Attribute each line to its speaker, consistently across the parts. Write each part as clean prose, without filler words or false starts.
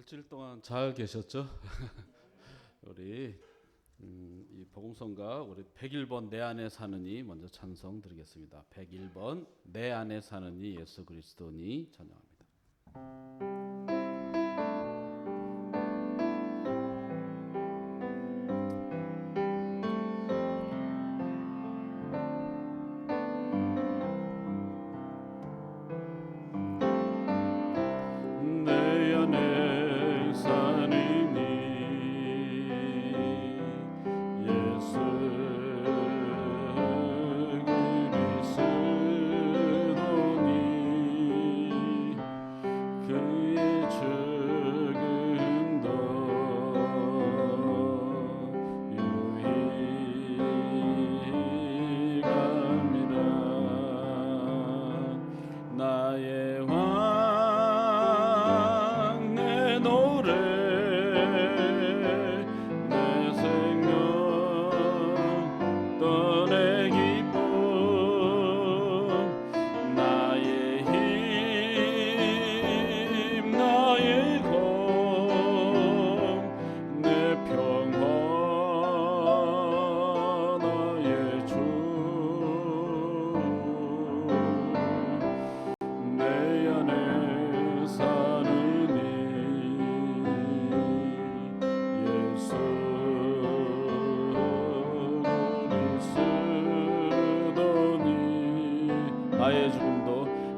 Speaker 1: 일주일 동안 잘 계셨죠? 우리 이 복음성가 우리 101번 내 안에 사느니 먼저 찬송 드리겠습니다. 101번 내 안에 사느니 예수 그리스도니 찬양합니다. 내 안에 사느니 예수 그리스도니 그의 죽음도 유익합니다. 나의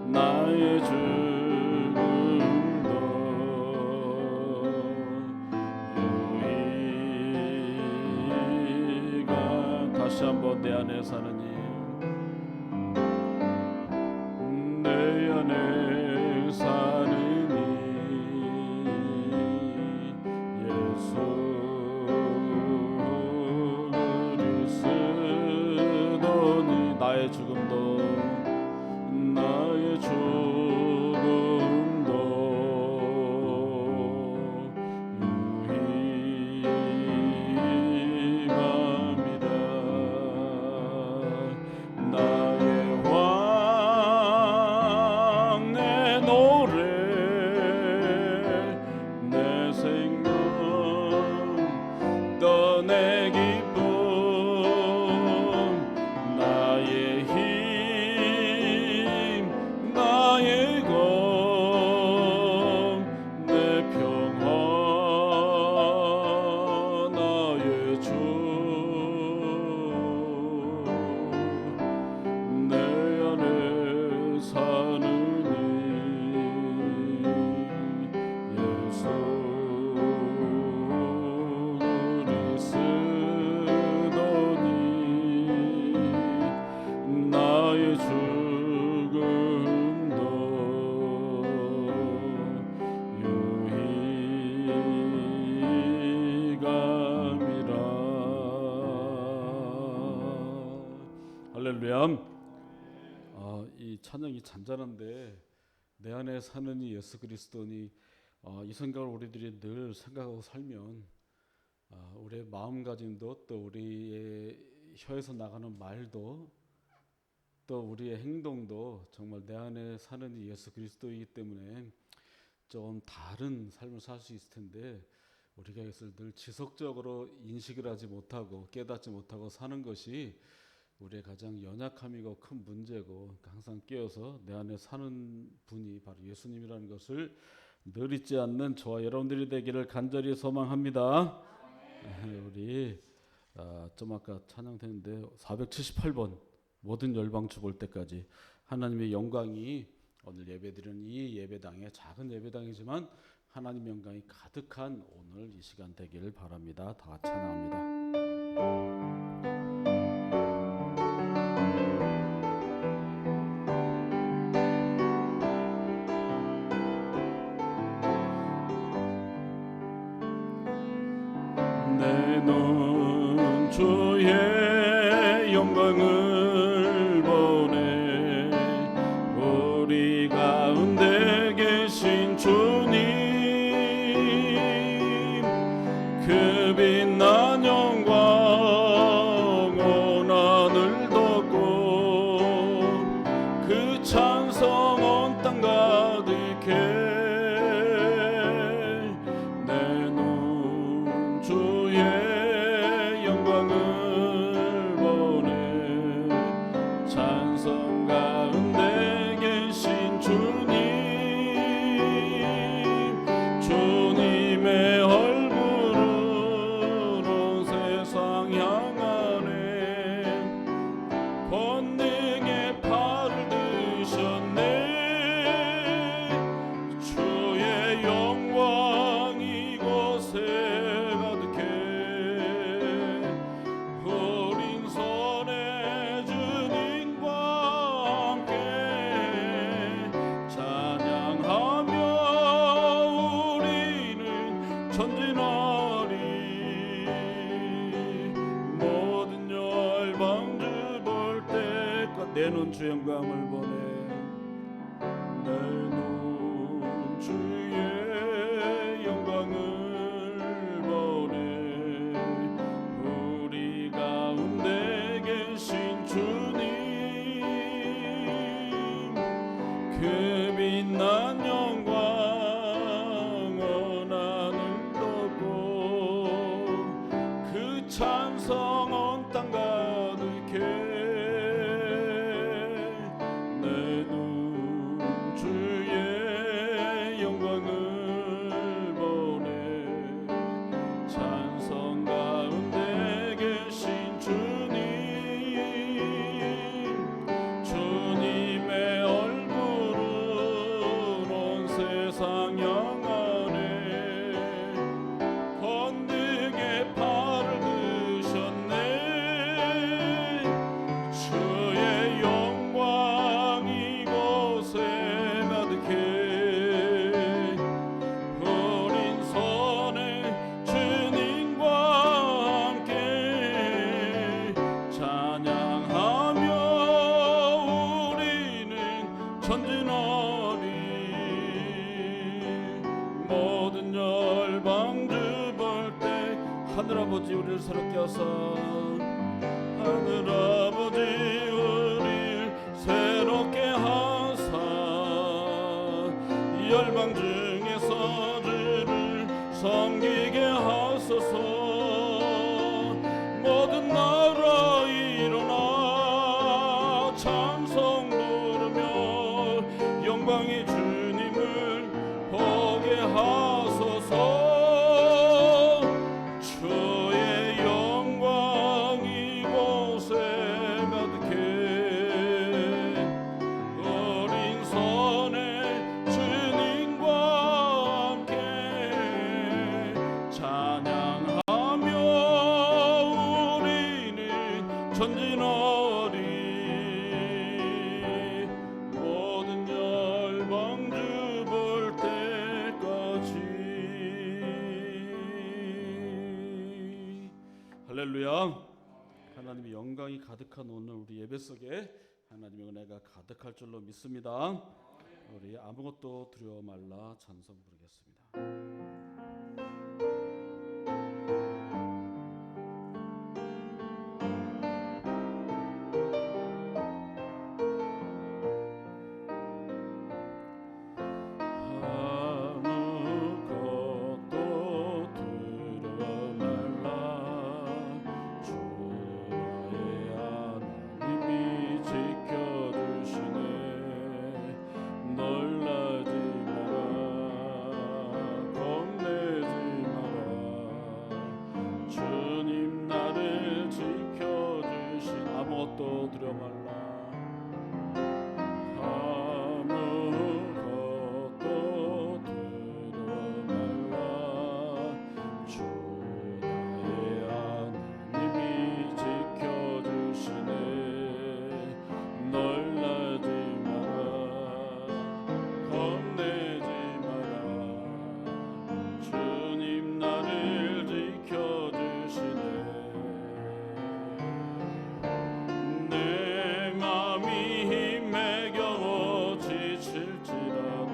Speaker 1: 나의 죽음도 유익가 다시 한번 내 안에 사느니 내 안에 사느니 예수 그리스도니 나의 죽음도 유익합니다. 나의 왕 내 노래 내 생명 또 내 기쁨 나의 힘 나의 검 내 평화 나의 주 내 안에 사느니 예수 그리스도니 나의 죽음도 유익함이라. 할렐루야. 이 찬양이 잔잔한데 내 안에 사느니 예수 그리스도니 이 생각을 우리들이 늘 생각하고 살면 우리의 마음가짐도 또 우리의 혀에서 나가는 말도 또 우리의 행동도 정말 내 안에 사느니 예수 그리스도이기 때문에 좀 다른 삶을 살 수 있을 텐데 우리가 이것을 늘 지속적으로 인식을 하지 못하고 깨닫지 못하고 사는 것이 우리의 가장 연약함이고 큰 문제고 항상 깨어서 내 안에 사는 분이 바로 예수님이라는 것을 늘 잊지 않는 저와 여러분들이 되기를 간절히 소망합니다. 우리 좀 아까 찬양했는데 478번 모든 열방 죽을 때까지 하나님의 영광이 오늘 예배드리는 이 예배당의 작은 예배당이지만 하나님의 영광이 가득한 오늘 이 시간 되기를 바랍니다. 다 같이 찬양합니다. 내 눈 주의 영광을 보네 우리 가운데 계신 주님 그 빛난 영광 온 하늘 덮고 그 찬송 온 땅 가득해 눈 주 영광을 보내 내 눈 주의 영광을 보내 우리 가운데 계신 주님 그 빛난 영광 원하는 덮고 그 찬송 온 땅 가득해 내 눈 주의 영광을 보내 찬송 가운데 계신 주님 주님의 얼굴은 온 세상 영원해 건능의 팔을 드셨네 주의 영광 이곳에 가득해 어린 손에 주님과 함께 찬양하며 우리는 전진하리 모든 열방 주볼 때 하늘아버지 우리를 새롭게 하사 하늘아버지 우리를 새롭게 하사 이 열방 중에서 주를 섬기게 하소서 모든 나라 일어나 찬송 부르며 영광의 주님을 보게 하소서 주의 영광 이곳에 가득해 어린 손에 주님과 함께 찬양하며 우리는 전진하리 모든 열방 주볼 때까지 할렐루야. 하나님의 영광이 가득한 오늘 우리 예배 속에 하나님의 은혜가 가득할 줄로 믿습니다. 우리 아무것도 두려워 말라 찬송 부르겠습니다. 아무것도 두려워 말라 주 나의 하나님이 지켜주시네 놀라지 마라 겁내지 마라 주님 나를 지켜주신 아무것도 두려워 말라 아무것도 두려워 말라 주 나의 하나님이 지켜주시네 놀라지 마라 겁내지 마라 주님 나를 지켜주시네 내 맘이 힘에 겨워 지칠지라도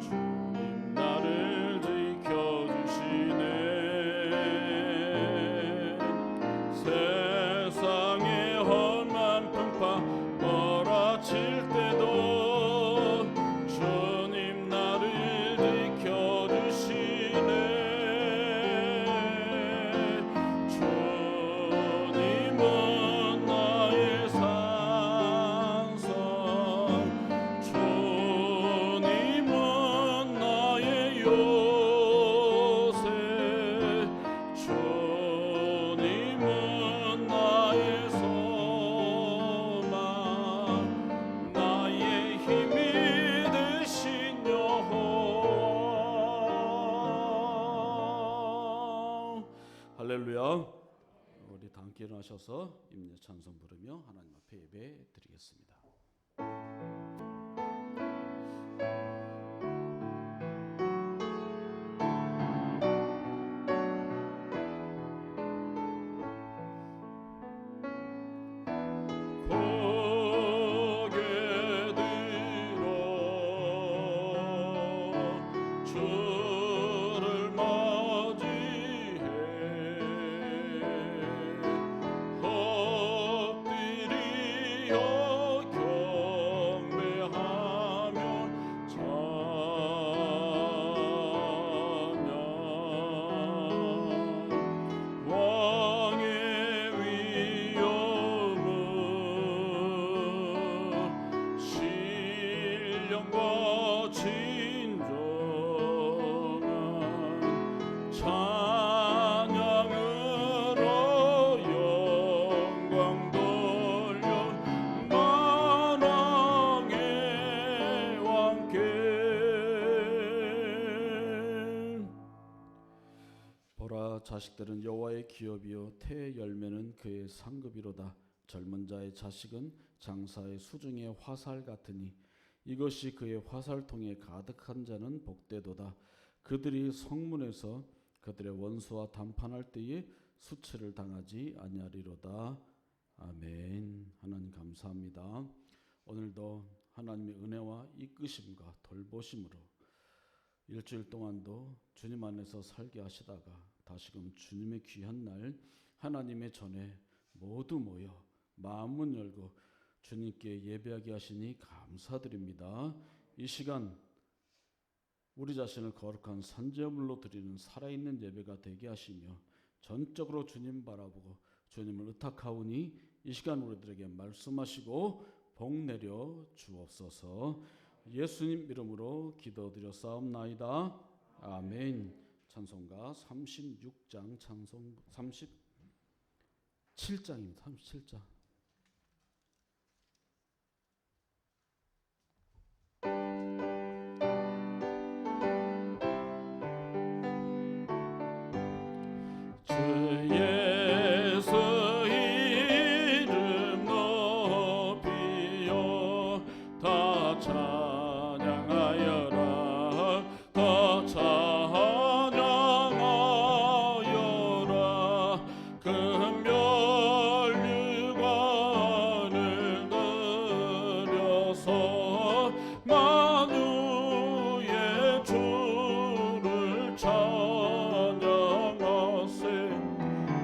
Speaker 1: 주님 나를 지켜주시네 세상의 험한 풍파 몰아칠 때도 주님 나를 지켜주시네 주님은 나의 산성 주님은 나의 요새 주님은 나의 소망 나의 힘이 되신 여호와 할렐루야. 우리 다 함께 일어나셔서 임재 찬송 부르며 하나님 앞에 예배 드리겠습니다. 고 보라, 자식들은 여호와의 기업이요 태의 열매는 그의 상급이로다. 젊은 자의 자식은 장사의 수중의 화살 같으니 이것이 그의 화살통에 가득한 자는 복되도다. 그들이 성문에서 그들의 원수와 담판할 때에 수치를 당하지 아니하리로다. 아멘. 하나님 감사합니다. 오늘도 하나님의 은혜와 이끄심과 돌보심으로 일주일 동안도 주님 안에서 살게 하시다가 다시금 주님의 귀한 날 하나님의 전에 모두 모여 마음문 열고 주님께 예배하게 하시니 감사드립니다. 이 시간 우리 자신을 거룩한 산재물로 드리는 살아있는 예배가 되게 하시며 전적으로 주님 바라보고 주님을 의탁하오니 이 시간 우리들에게 말씀하시고 복 내려 주옵소서. 예수님 이름으로 기도드렸사옵나이다. 아멘. 찬송가 36장 찬송 37장입니다. 37장. 주 예수 이름 높이요 다 찬양하여라 다 찬양하여라 금멸류관을 들여서 만유의 주를 찬양하세.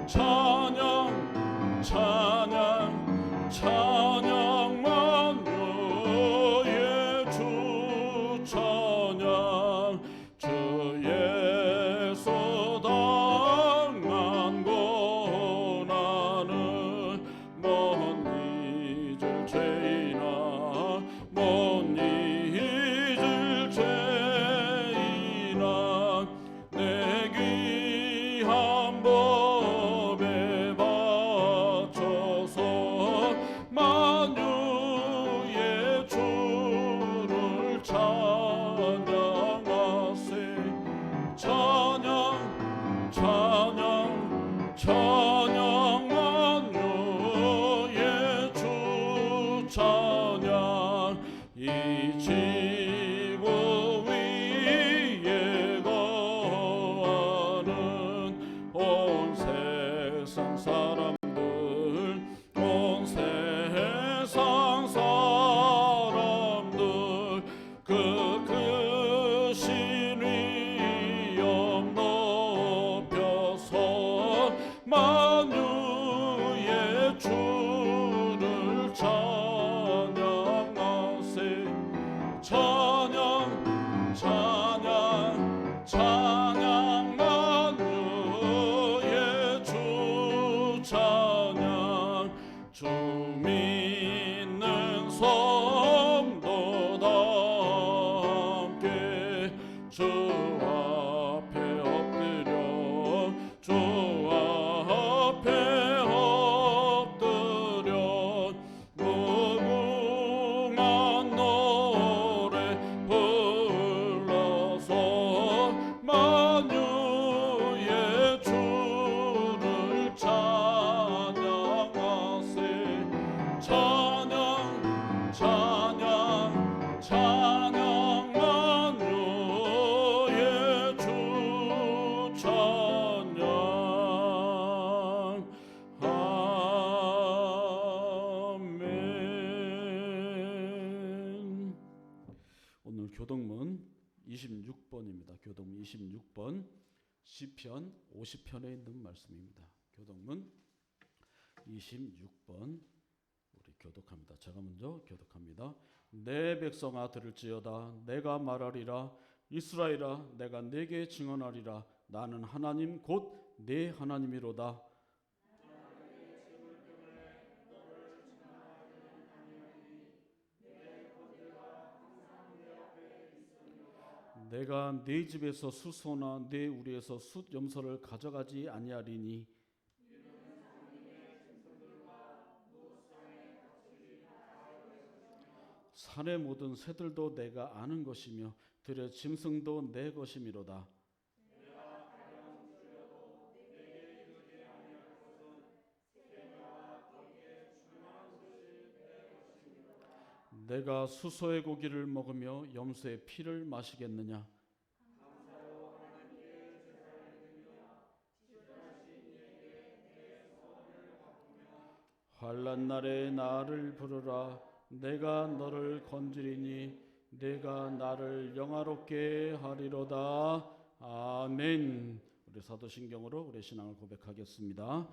Speaker 1: 찬양 찬양 찬양 만유의 주 찬양 주 예수 당한 고난을 못 잊을 죄이나 못 잊을 죄이나 내 귀한 법에 바쳐서 만유의 주를 찬양하세. 찬양 찬양 찬양 만유의 주 찬양 이 지구 위에 거하는 온 세상 사람들 온 세상 사람들 그 크신 위엄 높여서 만유의 주를 찬양하세. 찬양 찬양 찬양 만유의 주 찬양 주 믿는 성도 다 함께 주 앞에 엎드려 주 앞에 엎드려 무궁한 노래 불러서 만유의 주를 찬양하세. 찬양 찬양 찬양 만유의 주 찬양. 아멘. 오늘 교동문 26번입니다. 교동문 26번 시편 50편에 있는 말씀입니다. 교동문 26번 우리 교독합니다. 제가 먼저 교독합니다. 내 백성아 들을지어다. 내가 말하리라. 이스라엘아 내가 네게 증언하리라. 나는 하나님 곧 내 하나님이로다. 내가 네 집에서 수소나 네 우리에서 숫 염소를 가져가지 아니하리니 산의 모든 새들도 내가 아는 것이며 들의 짐승도 내 것이미로다. 내가 수소의 고기를 먹으며 염소의 피를 마시겠느냐? 환난 날에 나를 부르라. 내가 너를 건지리니 내가 나를 영화롭게 하리로다. 아멘. 우리 사도신경으로 우리 신앙을 고백하겠습니다.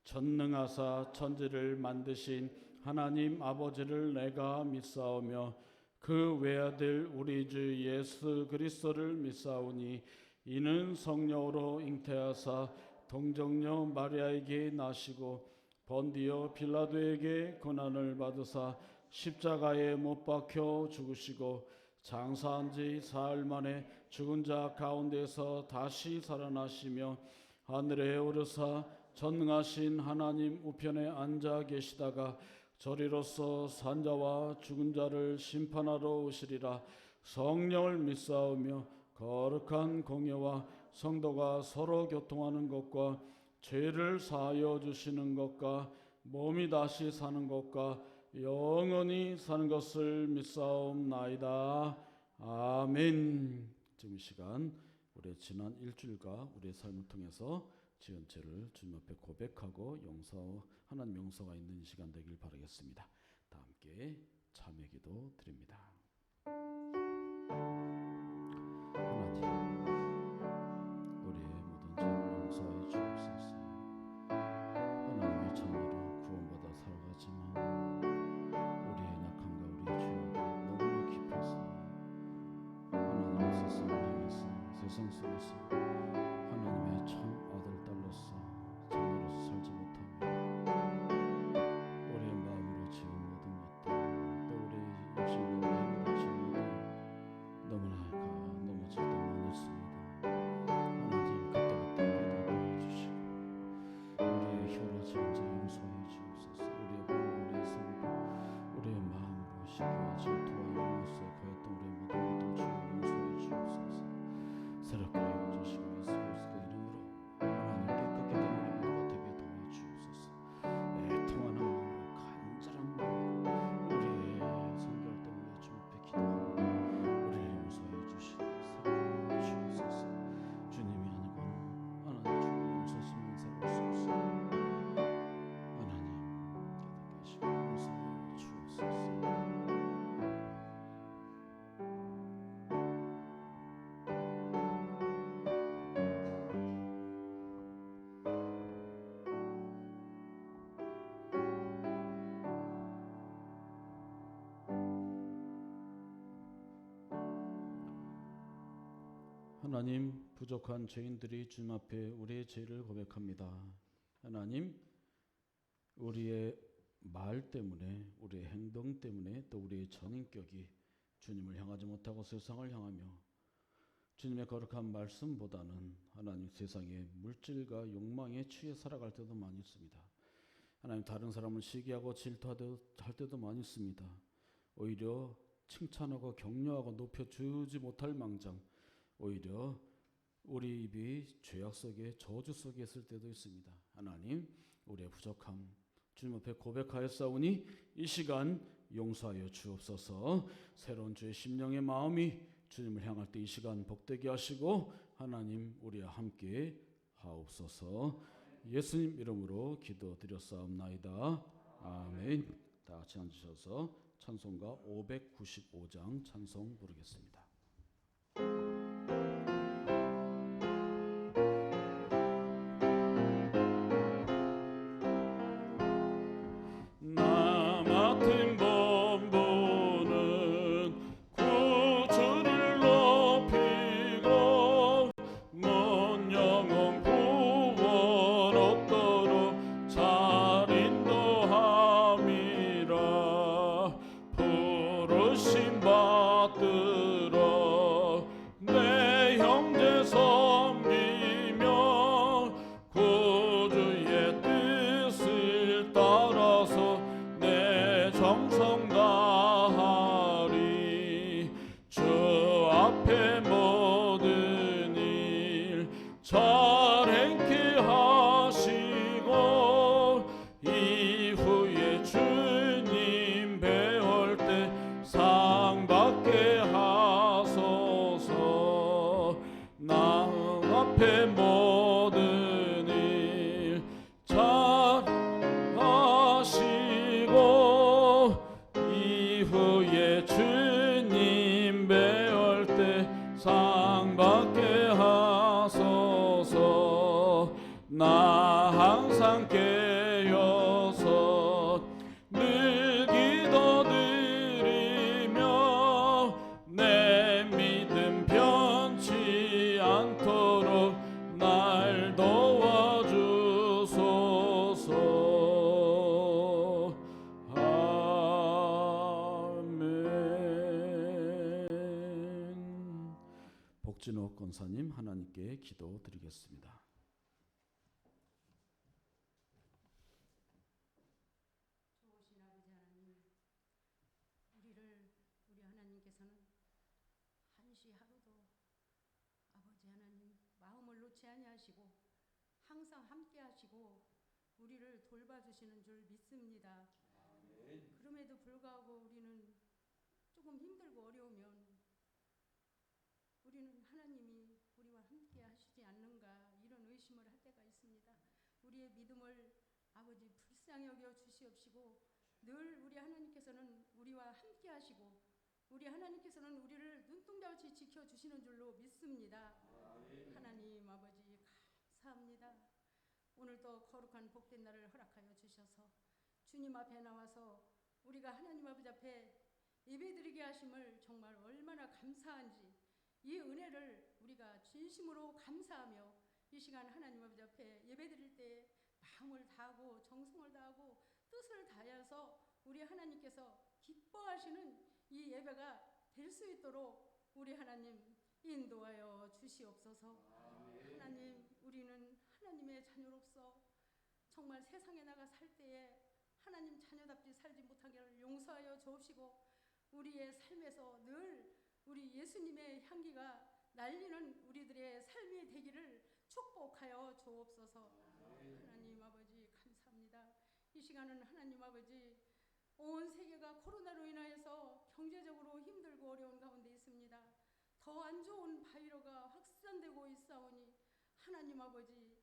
Speaker 1: 전능하사 천지를 만드신 하나님 아버지를 내가 믿사오며 그 외아들 우리 주 예수 그리스도를 믿사오니 이는 성령으로 잉태하사 동정녀 마리아에게 나시고 본디오 빌라도에게 고난을 받으사 십자가에 못 박혀 죽으시고 장사한 지 사흘 만에 죽은 자 가운데서 다시 살아나시며 하늘에 오르사 전능하신 하나님 우편에 앉아 계시다가 저리로서 산자와 죽은 자를 심판하러 오시리라. 성령을 믿사오며 거룩한 공예와 성도가 서로 교통하는 것과 죄를 사하여 주시는 것과 몸이 다시 사는 것과 영원히 사는 것을 믿사옵나이다. 아멘. 지금 이 시간 우리 지난 일주일과 우리의 삶을 통해서 지은 죄를 주님 앞에 고백하고 하나님 용서가 있는 이 시간 되길 바라겠습니다. 다 함께 참회기도 드립니다. 하나님, 우리의 모든 죄를 용서해 주옵소서. 하나님의 자녀로 구원받아 살아가지만 우리의 약함과 우리의 죄악이 너무나 깊어서 하나님의 세상을 향해서 세상 속에서 하나님의 참 아들 딸로서 자녀로서 살지 못하며 우리의 마음으로 지은 모든 것들 또 우리의 욕심으로 행위로 지은 모든 너무나 넘어질 때 많이 있습니다. 하나님 그때그때 깨닫게 해주시고 우리의 혀로 지은 죄 용서해 주옵소서. 우리의 몸 우리의 손으로 우리의 마음으로 시기와 질투와 영광스에 거했던 우리의 모든 것들 주여 용서해 주옵소서. 새롭게 해주시고 예수 그리스도 이름으로 하나님 깨끗게 된 우리 모두가 되게 도와주옵소서. 애통하는 마음으로 간절한 마음으로 우리의 성결 때문에 주님 앞에 기도하고 우리를 용서해 주시고 사랑해 주옵소서. 주님이 아니고는 하나님 주님 용서하시면 살아갈 수 없습니다. 하나님 깨닫게 하시고 용서해 주옵소서. 하나님, 부족한 죄인들이 주님 앞에 우리의 죄를 고백합니다. 하나님, 우리의 말 때문에 우리의 행동 때문에 또 우리의 전인격이 주님을 향하지 못하고 세상을 향하며 주님의 거룩한 말씀보다는 하나님 세상의 물질과 욕망에 취해 살아갈 때도 많이 있습니다. 하나님, 다른 사람을 시기하고 질투할 때도 많이 있습니다. 오히려 칭찬하고 격려하고 높여주지 못할 망정 오히려 우리 입이 죄악 속에 저주 속에 있을 때도 있습니다. 하나님, 우리의 부족함 주님 앞에 고백하였사오니 이 시간 용서하여 주옵소서. 새로운 주의 심령의 마음이 주님을 향할 때 이 시간 복되게 하시고 하나님 우리와 함께 하옵소서. 예수님 이름으로 기도드렸사옵나이다. 아멘. 다 같이 앉으셔서 찬송가 595장 찬송 부르겠습니다. 부르심 받들어 나 항상 깨어서 늘 기도드리며 내 믿음 변치 않도록 날 도와주소서. 아멘. 복진호 권사님 하나님께 기도드리겠습니다.
Speaker 2: 우리 하나님께서는 한시 하루도 아버지 하나님 마음을 놓지 아니하시고 항상 함께 하시고 우리를 돌봐주시는 줄 믿습니다. 아멘. 그럼에도 불구하고 우리는 조금 힘들고 어려우면 우리는 하나님이 우리와 함께 하시지 않는가 이런 의심을 할 때가 있습니다. 우리의 믿음을 아버지 불쌍히 여겨 주시옵시고 늘 우리 하나님께서는 우리와 함께 하시고 우리 하나님께서는 우리를 눈동자같이 지켜주시는 줄로 믿습니다. 아멘. 하나님 아버지 감사합니다. 오늘도 거룩한 복된 날을 허락하여 주셔서 주님 앞에 나와서 우리가 하나님 아버지 앞에 예배드리게 하심을 정말 얼마나 감사한지 이 은혜를 우리가 진심으로 감사하며 이 시간 하나님 아버지 앞에 예배드릴 때 마음을 다하고 정성을 다하고 뜻을 다해서 우리 하나님께서 기뻐하시는 이 예배가 될 수 있도록 우리 하나님 인도하여 주시옵소서. 아멘. 하나님 우리는 하나님의 자녀로서 정말 세상에 나가 살 때에 하나님 자녀답지 살지 못하기를 용서하여 주옵시고 우리의 삶에서 늘 우리 예수님의 향기가 날리는 우리들의 삶이 되기를 축복하여 주옵소서. 아멘. 하나님 아버지 감사합니다. 이 시간은 하나님 아버지 온 세계가 코로나로 인하여서 경제적으로 힘들고 어려운 가운데 있습니다. 더 안 좋은 바이러가 확산되고 있사오니 하나님 아버지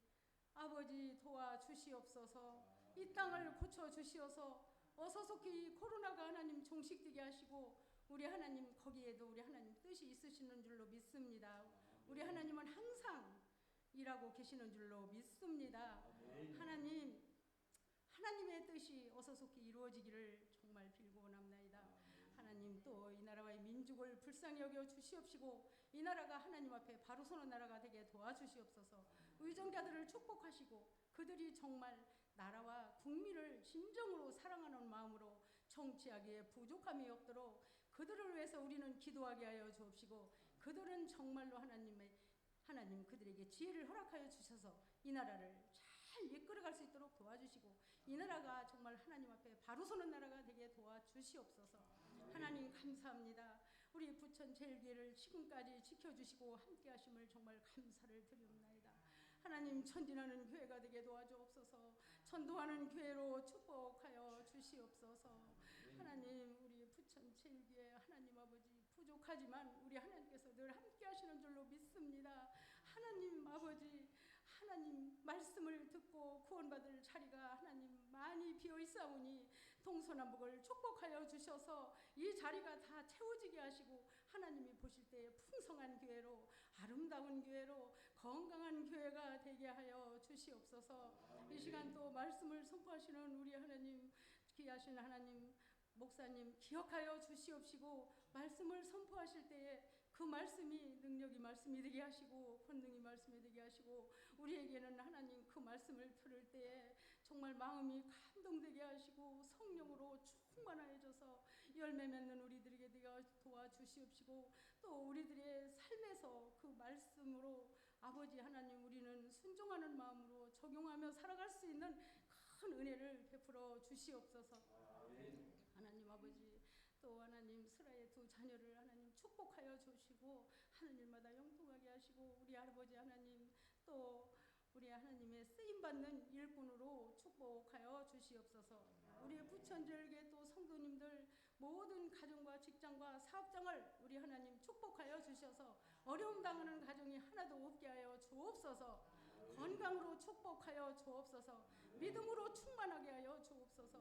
Speaker 2: 도와주시옵소서. 이 땅을 고쳐주시어서 어서속히 코로나가 하나님 종식되게 하시고 우리 하나님 거기에도 우리 하나님 뜻이 있으시는 줄로 믿습니다. 우리 하나님은 항상 일하고 계시는 줄로 믿습니다. 하나님의 뜻이 어서속히 이루어지기를 정말 빌고 원합나이다. 하나님 또 이 나라와의 민족을 불쌍히 여겨 주시옵시고 이 나라가 하나님 앞에 바로 서는 나라가 되게 도와주시옵소서. 의정자들을 축복하시고 그들이 정말 나라와 국민을 진정으로 사랑하는 마음으로 정치하기에 부족함이 없도록 그들을 위해서 우리는 기도하게 하여 주옵시고 그들은 정말로 하나님 그들에게 지혜를 허락하여 주셔서 이 나라를 잘 이끌어갈 수 있도록 도와주시고 이 나라가 정말 하나님 앞에 바로 서는 나라가 되게 도와주시옵소서. 하나님 감사합니다. 우리 부천 제일교회를 지금까지 지켜주시고 함께 하심을 정말 감사를 드리옵나이다. 하나님 천진하는 교회가 되게 도와주옵소서. 전도하는 교회로 축복하여 주시옵소서. 하나님 우리 부천 제일교회 하나님 아버지 부족하지만 우리 하나님께서 늘 함께 하시는 줄로 믿습니다. 하나님 아버지 하나님 말씀을 듣고 구원받을 자리가 하나님 많이 비어있사오니 동서남북을 축복하여 주셔서 이 자리가 다 채워지게 하시고 하나님이 보실 때에 풍성한 교회로 아름다운 교회로 건강한 교회가 되게 하여 주시옵소서. 아멘. 이 시간 또 말씀을 선포하시는 우리 하나님 귀하신 하나님 목사님 기억하여 주시옵시고 말씀을 선포하실 때에 그 말씀이 능력이 말씀이 되게 하시고 권능이 말씀이 되게 하시고 우리에게는 하나님 그 말씀을 들을 때에 정말 마음이 감동되게 하시고 성령으로 충만하여져서 열매 맺는 우리들에게 도와주시옵시고 또 우리들의 삶에서 그 말씀으로 아버지 하나님 우리는 순종하는 마음으로 적용하며 살아갈 수 있는 큰 은혜를 베풀어 주시옵소서. 아멘. 하나님 아버지 또 하나님 스라의 두 자녀를 하나님 축복하여 주시고 하늘마다 영통하게 하시고 우리 아버지 하나님 또 우리 하나님의 쓰임받는 일꾼으로 축복하여 주시옵소서. 우리 부천절개 또 성도님들 모든 가정과 직장과 사업장을 우리 하나님 축복하여 주셔서 어려움 당하는 가정이 하나도 없게 하여 주옵소서. 건강으로 축복하여 주옵소서. 믿음으로 충만하게 하여 주옵소서.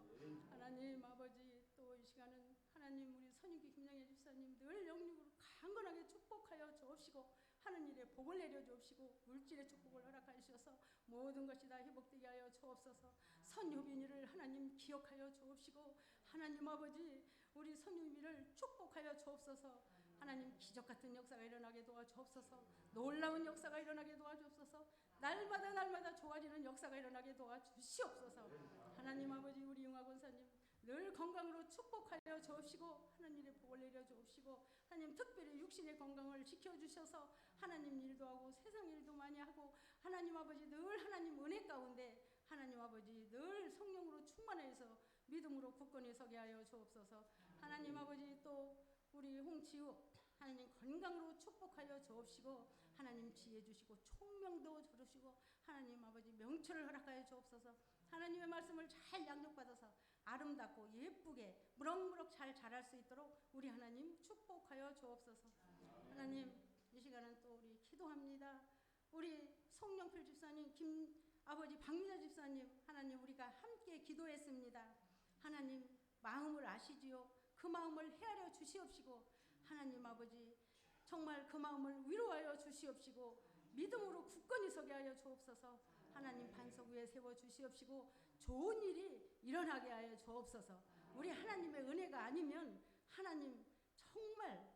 Speaker 2: 하나님 아버지 또 이 시간은 하나님 우리 선임기 김양혜 집사님 늘 영육으로 강건하게 축복하여 주옵시고 하는 일에 복을 내려 주옵시고 물질의 축복을 허락하여 주셔서 모든 것이 다 회복되게 하여 주옵소서. 선효빈이를 하나님 기억하여 주옵시고 하나님 아버지 우리 선효빈이를 축복하여 주옵소서. 하나님 기적 같은 역사가 일어나게 도와주옵소서. 놀라운 역사가 일어나게 도와주옵소서. 날마다 좋아지는 역사가 일어나게 도와주시옵소서. 하나님 아버지 우리 용화 권사님 늘 건강으로 축복하여 주옵시고 하나님의 복을 내려 주옵시고 하나님 특별히 육신의 건강을 지켜주셔서 하나님 일도 하고 세상 일도 많이 하고 하나님 아버지 늘 하나님 은혜 가운데 하나님 아버지 늘 성령으로 충만해서 믿음으로 굳건히 서게 하여 주옵소서. 하나님 아버지 또 우리 홍치우 하나님 건강으로 축복하여 주옵시고 하나님 지혜 주시고 총명도 주시고 하나님 아버지 명철을 허락하여 주옵소서. 하나님의 말씀을 잘 양육받아서 아름답고 예쁘게 무럭무럭 잘 자랄 수 있도록 우리 하나님 축복하여 주옵소서. 하나님 이 시간은 또 우리 기도합니다. 우리 송영필 집사님 아버지 박미자 집사님 하나님 우리가 함께 기도했습니다. 하나님 마음을 아시지요. 그 마음을 헤아려 주시옵시고 하나님 아버지 정말 그 마음을 위로하여 주시옵시고 믿음으로 굳건히 서게 하여 주옵소서. 하나님 반석 위에 세워 주시옵시고 좋은 일이 일어나게 하여 주옵소서. 우리 하나님의 은혜가 아니면 하나님 정말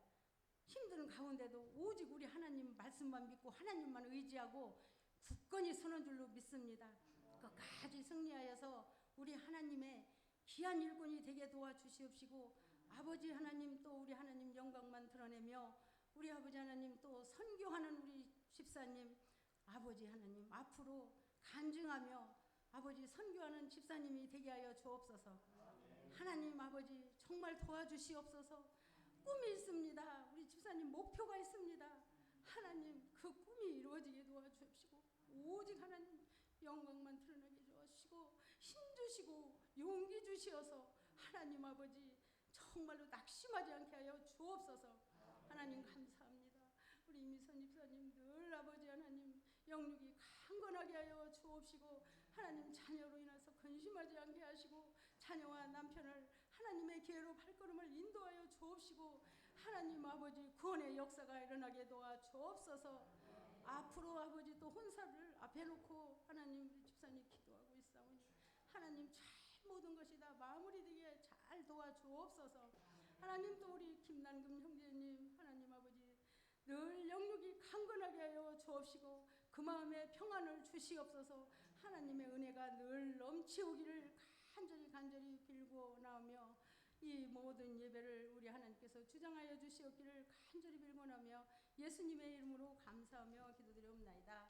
Speaker 2: 힘든 가운데도 오직 우리 하나님 말씀만 믿고 하나님만 의지하고 굳건히 서는 줄로 믿습니다. 끝까지 승리하여서 우리 하나님의 귀한 일꾼이 되게 도와주시옵시고 아버지 하나님 또 우리 하나님 영광만 드러내며 우리 아버지 하나님 또 선교하는 우리 집사님 아버지 하나님 앞으로 간증하며 아버지 선교하는 집사님이 되게 하여 주옵소서. 하나님 아버지 정말 도와주시옵소서. 꿈이 있습니다. 우리 집사님 목표가 있습니다. 하나님 그 꿈이 이루어지게 도와주십시고 오직 하나님 영광만 드러나게 주시고 힘 주시고 용기 주시어서 하나님 아버지 정말로 낙심하지 않게 하여 주옵소서. 하나님 감사합니다. 우리 이미선 집사님 늘 아버지 하나님 영육이 강건하게 하여 주옵시고 하나님 자녀로 인해서 근심하지 않게 하시고 자녀와 남편을 하나님의 기회로 발걸음을 인도하여 주옵시고 하나님 아버지 구원의 역사가 일어나게 도와 주옵소서. 앞으로 아버지 또 혼사를 앞에 놓고 하나님 우리 집사님 기도하고 있사오니 하나님 잘 모든 것이 다 마무리되게 잘 도와주옵소서. 하나님 또 우리 김난금 형제님 하나님 아버지 늘 영육이 강건하게 하여 주옵시고 그 마음에 평안을 주시옵소서. 하나님의 은혜가 늘 넘치오기를 간절히 빌고 나오며 이 모든 예배를 우리 하나님께서 주장하여 주시옵기를 간절히 빌고 나오며 예수님의 이름으로 감사하며 기도드리옵나이다.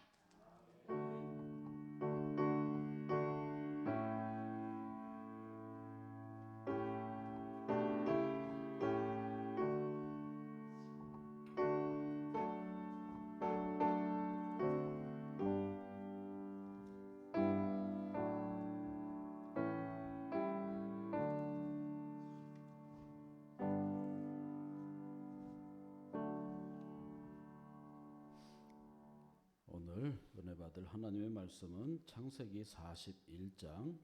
Speaker 1: 오늘 은혜 받을 하나님의 말씀은 창세기 41장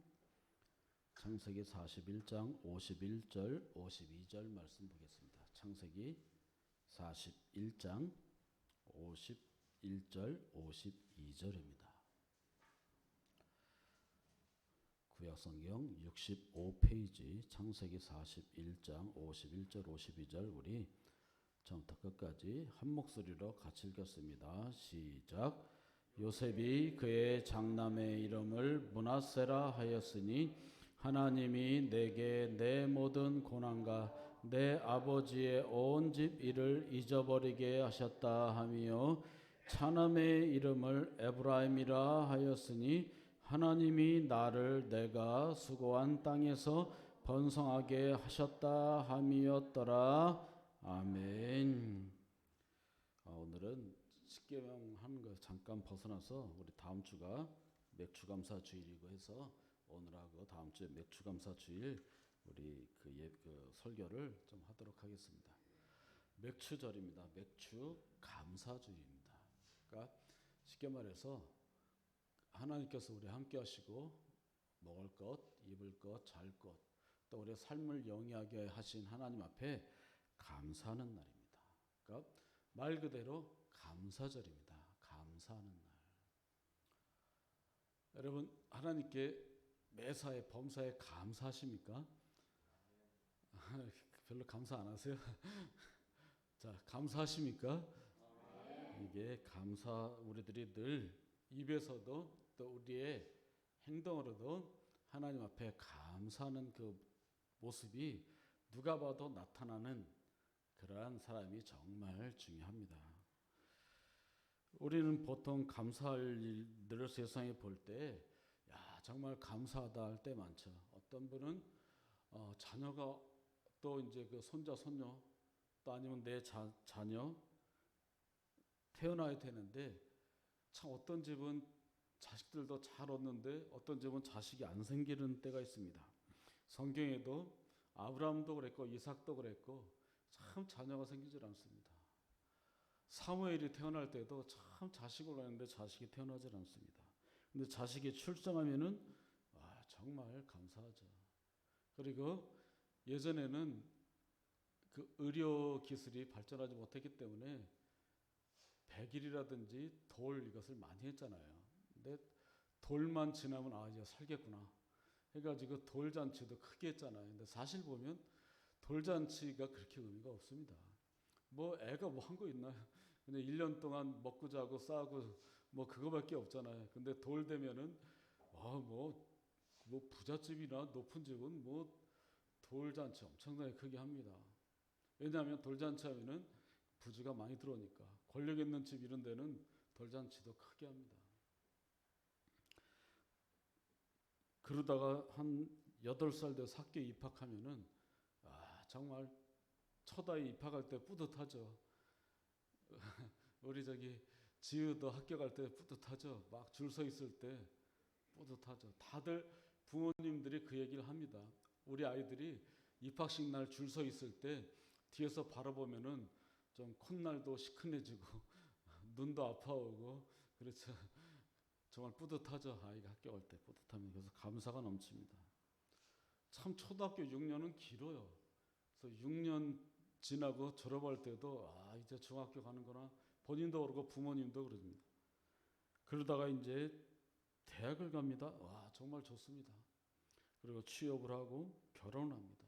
Speaker 1: 51절 52절 말씀 보겠습니다. 창세기 41장 51절 52절입니다. 구약성경 65페이지 창세기 41장 51절 52절 우리 처음부터 끝까지 한 목소리로 같이 읽겠습니다. 시작. 요셉이 그의 장남의 이름을 므낫세라 하였으니 하나님이 내게 내 모든 고난과 내 아버지의 온 집 일을 잊어버리게 하셨다 하며 차남의 이름을 에브라임이라 하였으니 하나님이 나를 내가 수고한 땅에서 번성하게 하셨다 함이었더라. 아멘. 오늘은 십계명 하는 거 잠깐 벗어나서 우리 다음 주가 맥주감사 주일이고 해서 오늘하고 다음 주에 맥주감사 주일 우리 그 설교를 좀 하도록 하겠습니다. 맥주절입니다. 맥주 감사주일입니다. 그러니까 쉽게 말해서 하나님께서 우리 함께 하시고 먹을 것, 입을 것, 잘 것, 또 우리의 삶을 영위하게 하신 하나님 앞에 감사하는 날입니다. 그러니까 말 그대로 감사절입니다. 감사하는 날. 여러분 하나님께 매사에 범사에 감사하십니까? 별로 감사 안 하세요? 자, 감사하십니까? 이게 감사 우리들이 늘 입에서도 또 우리의 행동으로도 하나님 앞에 감사하는 그 모습이 누가 봐도 나타나는 그러한 사람이 정말 중요합니다. 우리는 보통 감사할 일들을 세상에 볼 때, 야, 정말 감사하다 할 때 많죠. 어떤 분은 자녀가 또 이제 그 손자, 손녀, 또 아니면 내 자녀 태어나야 되는데, 참 어떤 집은 자식들도 잘 얻는데 어떤 집은 자식이 안 생기는 때가 있습니다. 성경에도 아브라함도 그랬고 이삭도 그랬고 참 자녀가 생기질 않습니다. 사무엘이 태어날 때도 참 자식을 원했는데 자식이 태어나질 않습니다. 근데 자식이 출생하면은 정말 감사하죠. 그리고 예전에는 그 의료 기술이 발전하지 못했기 때문에 백일이라든지 돌 이것을 많이 했잖아요. 근데 돌만 지나면 이제 살겠구나 해가지고 돌잔치도 크게 했잖아요. 근데 사실 보면 돌잔치가 그렇게 의미가 없습니다. 뭐 애가 뭐 한 거 있나요? 근데 1년 동안 먹고 자고 싸고 뭐 그거밖에 없잖아요. 근데 돌 되면은 뭐 부잣집이나 높은 집은 뭐 돌잔치 엄청나게 크게 합니다. 왜냐하면 돌잔치 하면은 부지가 많이 들어오니까. 권력 있는 집 이런 데는 돌잔치도 크게 합니다. 그러다가 한 8살 돼서 학교에 입학하면은 정말 첫 아이 입학할 때 뿌듯하죠. 우리 저기 지우도 학교 갈 때 뿌듯하죠. 막 줄 서 있을 때 뿌듯하죠. 다들 부모님들이 그 얘기를 합니다. 우리 아이들이 입학식 날 줄 서 있을 때 뒤에서 바라보면은 좀 콧날도 시큰해지고 눈도 아파오고 그렇죠. 정말 뿌듯하죠. 아이가 학교 갈 때 뿌듯하면. 그래서 감사가 넘칩니다. 참 초등학교 6년은 길어요. 그래서 6년 지나고 졸업할 때도 이제 중학교 가는구나. 본인도 그러고 부모님도 그럽니다. 그러다가 이제 대학을 갑니다. 정말 좋습니다. 그리고 취업을 하고 결혼을 합니다.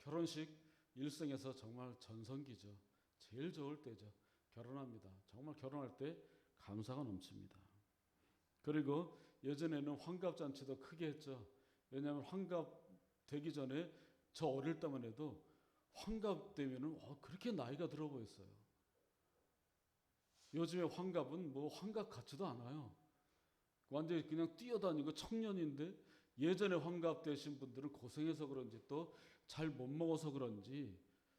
Speaker 1: 결혼식 일생에서 정말 전성기죠. 제일 좋을 때죠. 결혼합니다. 정말 결혼할 때 감사가 넘칩니다. 그리고 예전에는 환갑잔치도 크게 했죠. 왜냐하면 환갑 되기 전에 저 어릴 때만 해도 환갑 되면은 그렇게 나이가 들어 보였어요. 요즘에 환갑은 뭐 환갑 같지도 않아요. 완전히 그냥 뛰어다니고 청년인데 예전에 환갑 되신 분들은 고생해서 그런지 또 잘 못 먹어서 그런지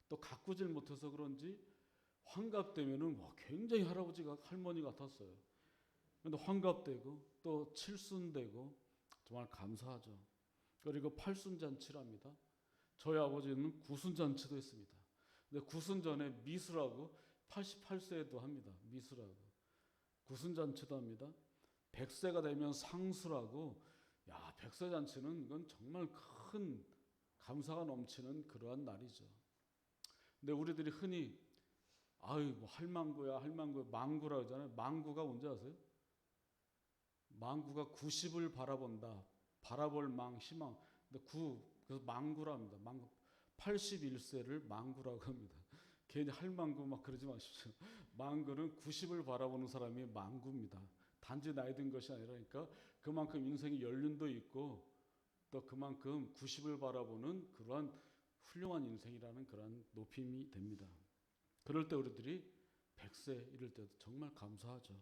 Speaker 1: 또 가꾸질 못해서 그런지 환갑 되면은 굉장히 할아버지가 할머니 같았어요. 근데 환갑 되고 또 칠순되고 정말 감사하죠. 그리고 팔순잔치랍니다. 저희 아버지는 구순잔치도 했습니다. 근데 구순 전에 미수라고 88세에도 합니다. 미수라고. 구순잔치도 합니다. 100세가 되면 상수라고. 백세 잔치는 이건 정말 큰 감사가 넘치는 그러한 날이죠. 근데 우리들이 흔히 뭐 할망구야 망구라고 하잖아요. 망구가 뭔지 아세요? 망구가 90을 바라본다. 바라볼 망, 희망. 근데 그래서 망구랍니다. 망구. 81세를 망구라고 합니다. 괜히 할망구 막 그러지 마십시오. 망구는 90을 바라보는 사람이 망구입니다. 단지 나이 든 것이 아니라 그러니까 그만큼 인생의 연륜도 있고 또 그만큼 90을 바라보는 그러한 훌륭한 인생이라는 그러한 높임이 됩니다. 그럴 때 우리들이 100세 이럴 때도 정말 감사하죠.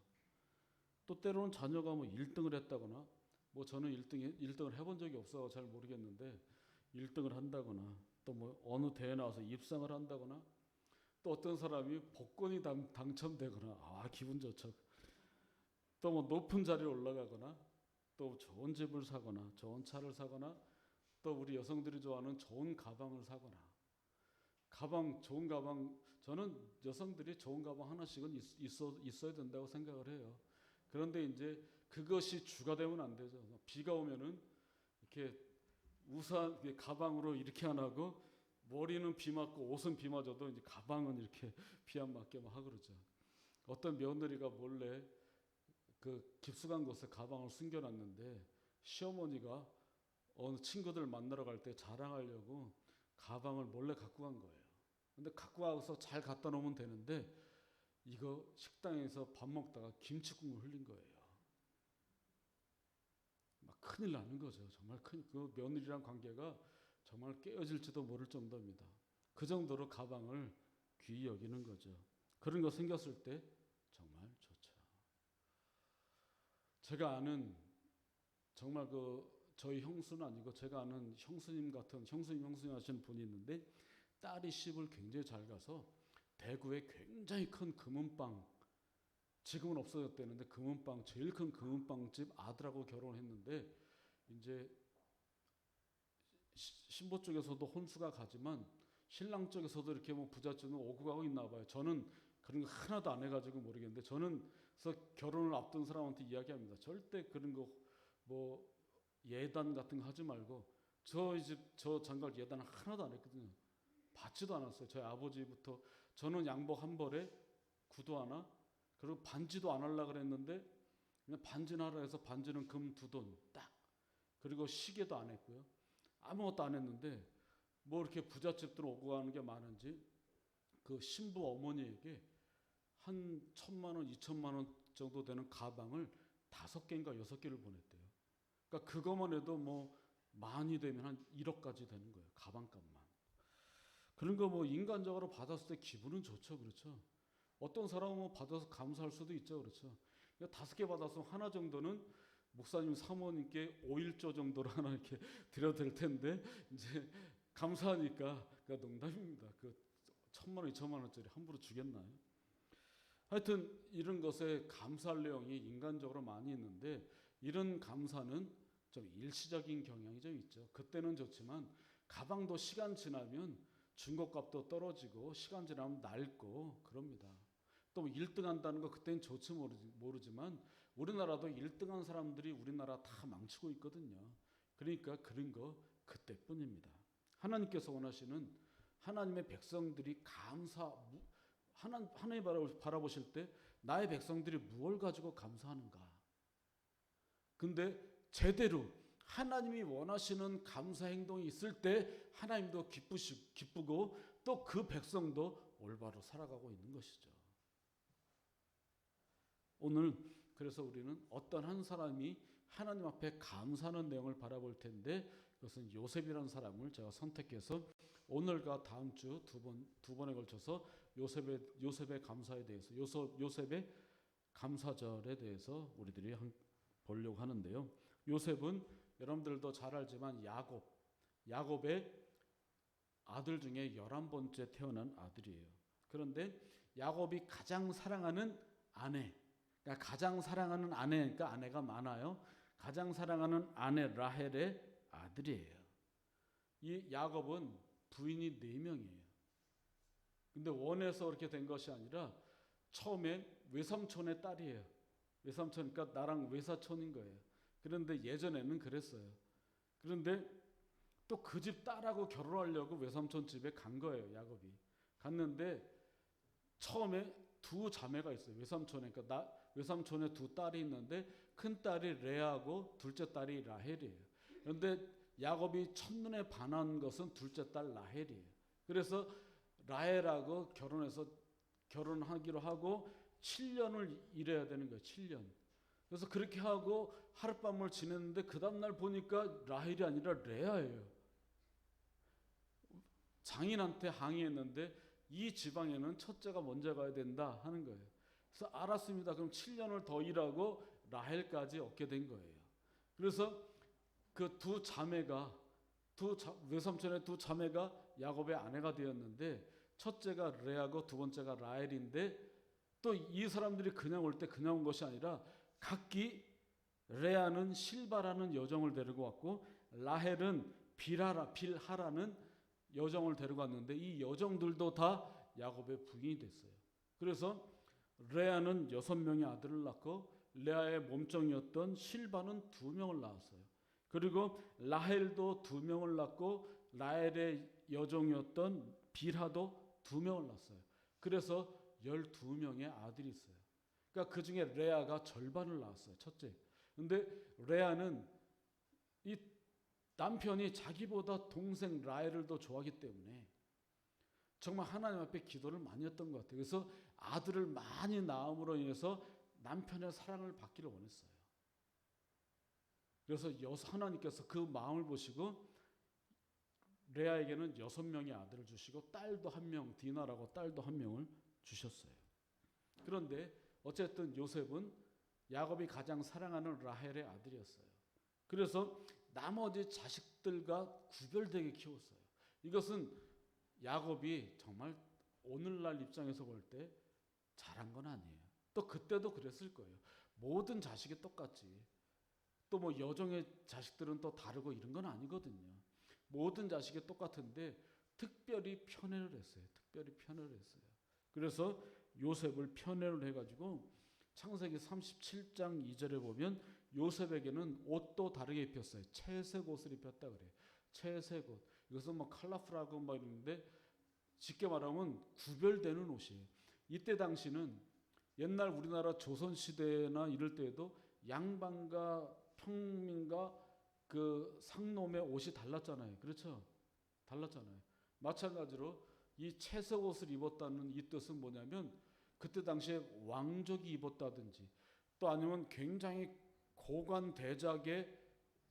Speaker 1: 또 때로는 자녀가 뭐 1등을 했다거나 뭐 저는 1등을 해본 적이 없어서 잘 모르겠는데 1등을 한다거나 또 뭐 어느 대회 나와서 입상을 한다거나 또 어떤 사람이 복권이 당첨되거나 기분 좋죠. 또 뭐 높은 자리에 올라가거나 또 좋은 집을 사거나 좋은 차를 사거나 또 우리 여성들이 좋아하는 좋은 가방을 사거나 좋은 가방 저는 여성들이 좋은 가방 하나씩은 있어야 된다고 생각을 해요. 그런데 이제 그것이 주가 되면 안 되죠. 비가 오면은 이렇게 우산 가방으로 이렇게 안 하고 머리는 비 맞고 옷은 비 맞아도 이제 가방은 이렇게 비 안 맞게 막 하고 그러죠. 어떤 며느리가 몰래 그 깊숙한 곳에 가방을 숨겨놨는데 시어머니가 어느 친구들 만나러 갈 때 자랑하려고 가방을 몰래 갖고 간 거예요. 근데 갖고 와서 잘 갖다 놓으면 되는데 이거 식당에서 밥 먹다가 김치국물 흘린 거예요. 막 큰일 나는 거죠. 정말 그 며느리랑 관계가 정말 깨어질지도 모를 정도입니다. 그 정도로 가방을 귀히 여기는 거죠. 그런 거 생겼을 때 정말 좋죠. 제가 아는 정말 저희 형수는 아니고 제가 아는 형수님 같은 형수님 하시는 분이 있는데 딸이 시집을 굉장히 잘 가서 대구에 굉장히 큰 금은빵, 지금은 없어졌다는데 금은빵, 제일 큰 금은빵집 아들하고 결혼했는데 이제 신부 쪽에서도 혼수가 가지만 신랑 쪽에서도 이렇게 뭐 부잣집은 오고 가고 있나 봐요. 저는 그런 거 하나도 안 해가지고 모르겠는데 저는 그래서 결혼을 앞둔 사람한테 이야기합니다. 절대 그런 거 뭐 예단 같은 거 하지 말고 저희 집 저 장가 예단 하나도 안 했거든요. 받지도 않았어요. 저희 아버지부터 저는 양복 한 벌에 구두 하나 그리고 반지도 안 하려고 그랬는데 그냥 반지는 하라 해서 반지는 금 2돈 딱 그리고 시계도 안 했고요. 아무것도 안 했는데 뭐 이렇게 부잣집들 오고 가는 게 많은지 그 신부 어머니에게 한 1,000만 원, 2,000만 원 정도 되는 가방을 5개인가 6개를 보냈대요. 그러니까 그것만 해도 뭐 많이 되면 한 1억까지 되는 거예요. 가방값만. 그런 거 뭐 인간적으로 받았을 때 기분은 좋죠. 그렇죠. 어떤 사람은 뭐 받아서 감사할 수도 있죠. 그렇죠. 그러니까 5개 받아서 하나 정도는 목사님 사모님께 5일조 정도로 하나 이렇게 드려도 될 텐데 이제 감사하니까 그러니까 농담입니다. 그 1,000만 원, 2,000만 원짜리 함부로 주겠나요? 하여튼 이런 것에 감사할 내용이 인간적으로 많이 있는데 이런 감사는 좀 일시적인 경향이 좀 있죠. 그때는 좋지만 가방도 시간 지나면 중고값도 떨어지고 시간 지나면 낡고 그럽니다. 또 1등 한다는 거 그때는 좋지 모르지만 우리나라도 1등한 사람들이 우리나라 다 망치고 있거든요. 그러니까 그런 거 그때뿐입니다. 하나님께서 원하시는 하나님의 백성들이 하나님 바라보실 때 나의 백성들이 무엇을 가지고 감사하는가. 근데 제대로 하나님이 원하시는 감사 행동이 있을 때 하나님도 기쁘고 또 그 백성도 올바로 살아가고 있는 것이죠. 오늘 그래서 우리는 어떤 한 사람이 하나님 앞에 감사하는 내용을 바라볼 텐데 그것은 요셉이라는 사람을 제가 선택해서 오늘과 다음 주 두 번에 걸쳐서 요셉의 감사에 대해서 요셉의 감사절에 대해서 우리들이 보려고 하는데요. 요셉은 여러분들도 잘 알지만 야곱의 아들 중에 11번째 태어난 아들이에요. 그런데 야곱이 가장 사랑하는 아내, 그러니까 가장 사랑하는 아내니까 아내가 많아요. 가장 사랑하는 아내 라헬의 아들이에요. 이 야곱은 부인이 4명이에요. 근데 원해서 그렇게 된 것이 아니라 처음에 외삼촌의 딸이에요. 외삼촌, 그러니까 나랑 외사촌인 거예요. 그런데 예전에는 그랬어요. 그런데 또 그 집 딸하고 결혼하려고 외삼촌 집에 간 거예요. 야곱이 갔는데 처음에 2 자매가 있어요. 외삼촌에 2 딸이 있는데 큰 딸이 레아고 둘째 딸이 라헬이에요. 그런데 야곱이 첫눈에 반한 것은 둘째 딸 라헬이에요. 그래서 라헬하고 결혼하기로 하고 7년을 일해야 되는 거예요. 7년. 그래서 그렇게 하고 하룻밤을 지냈는데 그 다음날 보니까 라헬이 아니라 레아예요. 장인한테 항의했는데 이 지방에는 첫째가 먼저 가야 된다 하는 거예요. 그래서 알았습니다. 그럼 7년을 더 일하고 라헬까지 얻게 된 거예요. 그래서 그 2 자매가 외삼촌의 2 자매가 야곱의 아내가 되었는데 첫째가 레아고 2번째가 라헬인데 또 이 사람들이 그냥 올 때 그냥 온 것이 아니라 각기 레아는 실바라는 여종을 데리고 왔고 라헬은 빌하라는 여종을 데리고 왔는데 이 여종들도 다 야곱의 부인이 됐어요. 그래서 레아는 6명의 아들을 낳고 레아의 몸종이었던 실바는 2명을 낳았어요. 그리고 라헬도 2명을 낳고 라헬의 여종이었던 빌하도 2명을 낳았어요. 그래서 12명의 아들이 있어요. 그러니까 그 중에 레아가 절반을 낳았어요. 첫째. 근데 레아는 이 남편이 자기보다 동생 라헬을 더 좋아하기 때문에 정말 하나님 앞에 기도를 많이 했던 것 같아요. 그래서 아들을 많이 낳음으로 인해서 남편의 사랑을 받기를 원했어요. 그래서 하나님께서 그 마음을 보시고 레아에게는 6명의 아들을 주시고 딸도 1명, 디나라고 딸도 1명을 주셨어요. 그런데 어쨌든 요셉은 야곱이 가장 사랑하는 라헬의 아들이었어요. 그래서 나머지 자식들과 구별되게 키웠어요. 이것은 야곱이 정말 오늘날 입장에서 볼 때 잘한 건 아니에요. 또 그때도 그랬을 거예요. 모든 자식이 똑같지. 또 뭐 여종의 자식들은 또 다르고 이런 건 아니거든요. 모든 자식이 똑같은데 특별히 편애를 했어요. 특별히 편애를 했어요. 그래서 요셉을 편애를 해가지고 창세기 37장 2절에 보면 요셉에게는 옷도 다르게 입혔어요. 채색 옷을 입혔다 그래요. 채색 옷. 이것은 뭐 컬러풀하고 막 이러는데 쉽게 말하면 구별되는 옷이에요. 이때 당시는 옛날 우리나라 조선시대나 이럴 때에도 양반과 평민과 그 상놈의 옷이 달랐잖아요. 그렇죠? 달랐잖아요. 마찬가지로 이 채색 옷을 입었다는 이 뜻은 뭐냐면 그때 당시에 왕족이 입었다든지 또 아니면 굉장히 고관 대작의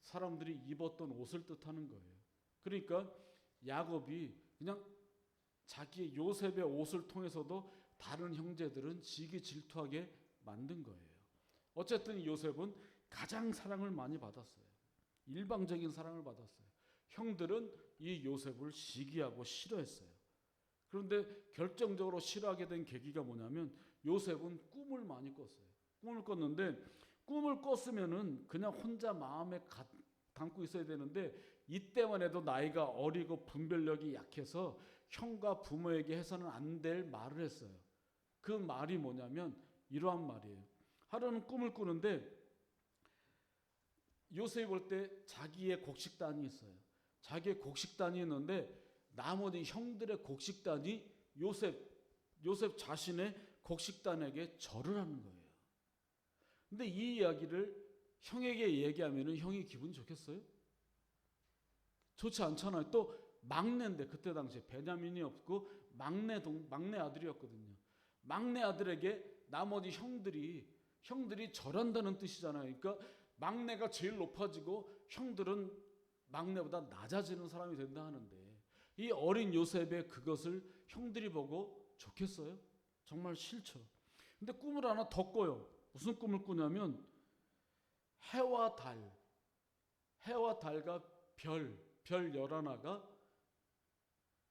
Speaker 1: 사람들이 입었던 옷을 뜻하는 거예요. 그러니까 야곱이 그냥 자기 요셉의 옷을 통해서도 다른 형제들은 지기 질투하게 만든 거예요. 어쨌든 요셉은 가장 사랑을 많이 받았어요. 일방적인 사랑을 받았어요. 형들은 이 요셉을 시기하고 싫어했어요. 그런데 결정적으로 싫어하게 된 계기가 뭐냐면 요셉은 꿈을 많이 꿨어요. 꿈을 꿨는데 꿈을 꿨으면은 그냥 혼자 마음에 담고 있어야 되는데 이때만 해도 나이가 어리고 분별력이 약해서 형과 부모에게 해서는 안 될 말을 했어요. 그 말이 뭐냐면 이러한 말이에요. 하루는 꿈을 꾸는데 요셉이 볼 때 자기의 곡식단이 있어요. 자기의 곡식단이 있는데 나머지 형들의 곡식단이 요셉 자신의 곡식단에게 절을 하는 거예요. 근데 이 이야기를 형에게 얘기하면 형이 기분 좋겠어요? 좋지 않잖아요. 또 막내인데 그때 당시에 베냐민이 없고 막내 아들이었거든요. 막내 아들에게 나머지 형들이 절한다는 뜻이잖아요. 그러니까 막내가 제일 높아지고 형들은 막내보다 낮아지는 사람이 된다 하는데 이 어린 요셉의 그것을 형들이 보고 좋겠어요? 정말 싫죠. 근데 꿈을 하나 더 꿔요. 무슨 꿈을 꾸냐면 해와 달과 별 11가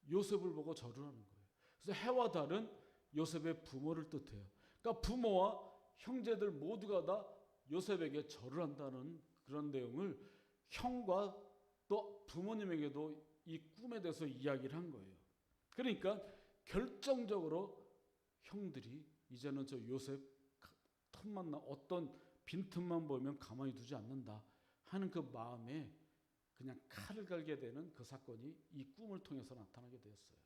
Speaker 1: 요셉을 보고 절을 하는 거예요. 그래서 해와 달은 요셉의 부모를 뜻해요. 그러니까 부모와 형제들 모두가 다 요셉에게 절을 한다는 그런 내용을 형과 또 부모님에게도 이 꿈에 대해서 이야기를 한 거예요. 그러니까 결정적으로 형들이 이제는 저 요셉 틈만 어떤 빈틈만 보면 가만히 두지 않는다 하는 그 마음에 그냥 칼을 갈게 되는 그 사건이 이 꿈을 통해서 나타나게 되었어요.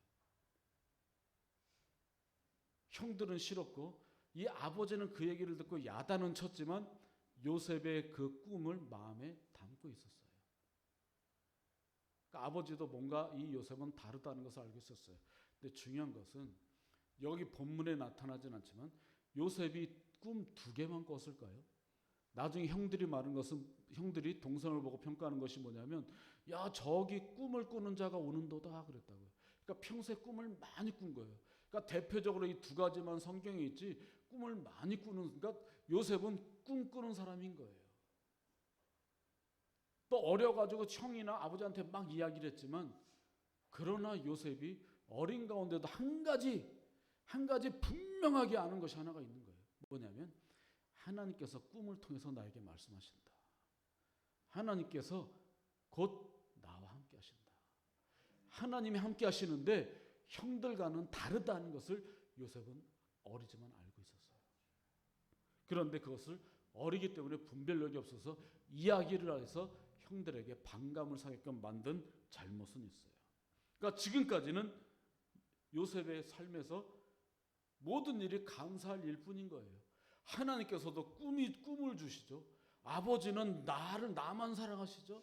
Speaker 1: 형들은 싫었고 이 아버지는 그 얘기를 듣고 야단은 쳤지만 요셉의 그 꿈을 마음에 담고 있었어요. 그러니까 아버지도 뭔가 이 요셉은 다르다는 것을 알고 있었어요. 근데 중요한 것은 여기 본문에 나타나진 않지만 요셉이 꿈 2개만 꿨을까요? 나중에 형들이 말한 것은 형들이 동생을 보고 평가하는 것이 뭐냐면 야 저기 꿈을 꾸는 자가 오는도다 그랬다고요. 그러니까 평소에 꿈을 많이 꾼 거예요. 그러니까 대표적으로 이 2가지만 성경에 있지 꿈을 많이 꾸는 그러니까 요셉은 꿈 꾸는 사람인 거예요. 또 어려가지고 형이나 아버지한테 막 이야기를 했지만 그러나 요셉이 어린 가운데도 한 가지 분명하게 아는 것이 하나가 있는 거예요. 뭐냐면 하나님께서 꿈을 통해서 나에게 말씀하신다. 하나님께서 곧 나와 함께 하신다. 하나님이 함께 하시는데 형들과는 다르다는 것을 요셉은 어리지만 알고 있었어요. 그런데 그것을 어리기 때문에 분별력이 없어서 이야기를 해서 형들에게 반감을 사게끔 만든 잘못은 있어요. 그러니까 지금까지는 요셉의 삶에서 모든 일이 감사할 일뿐인 거예요. 하나님께서도 꿈을 주시죠. 아버지는 나만 사랑하시죠.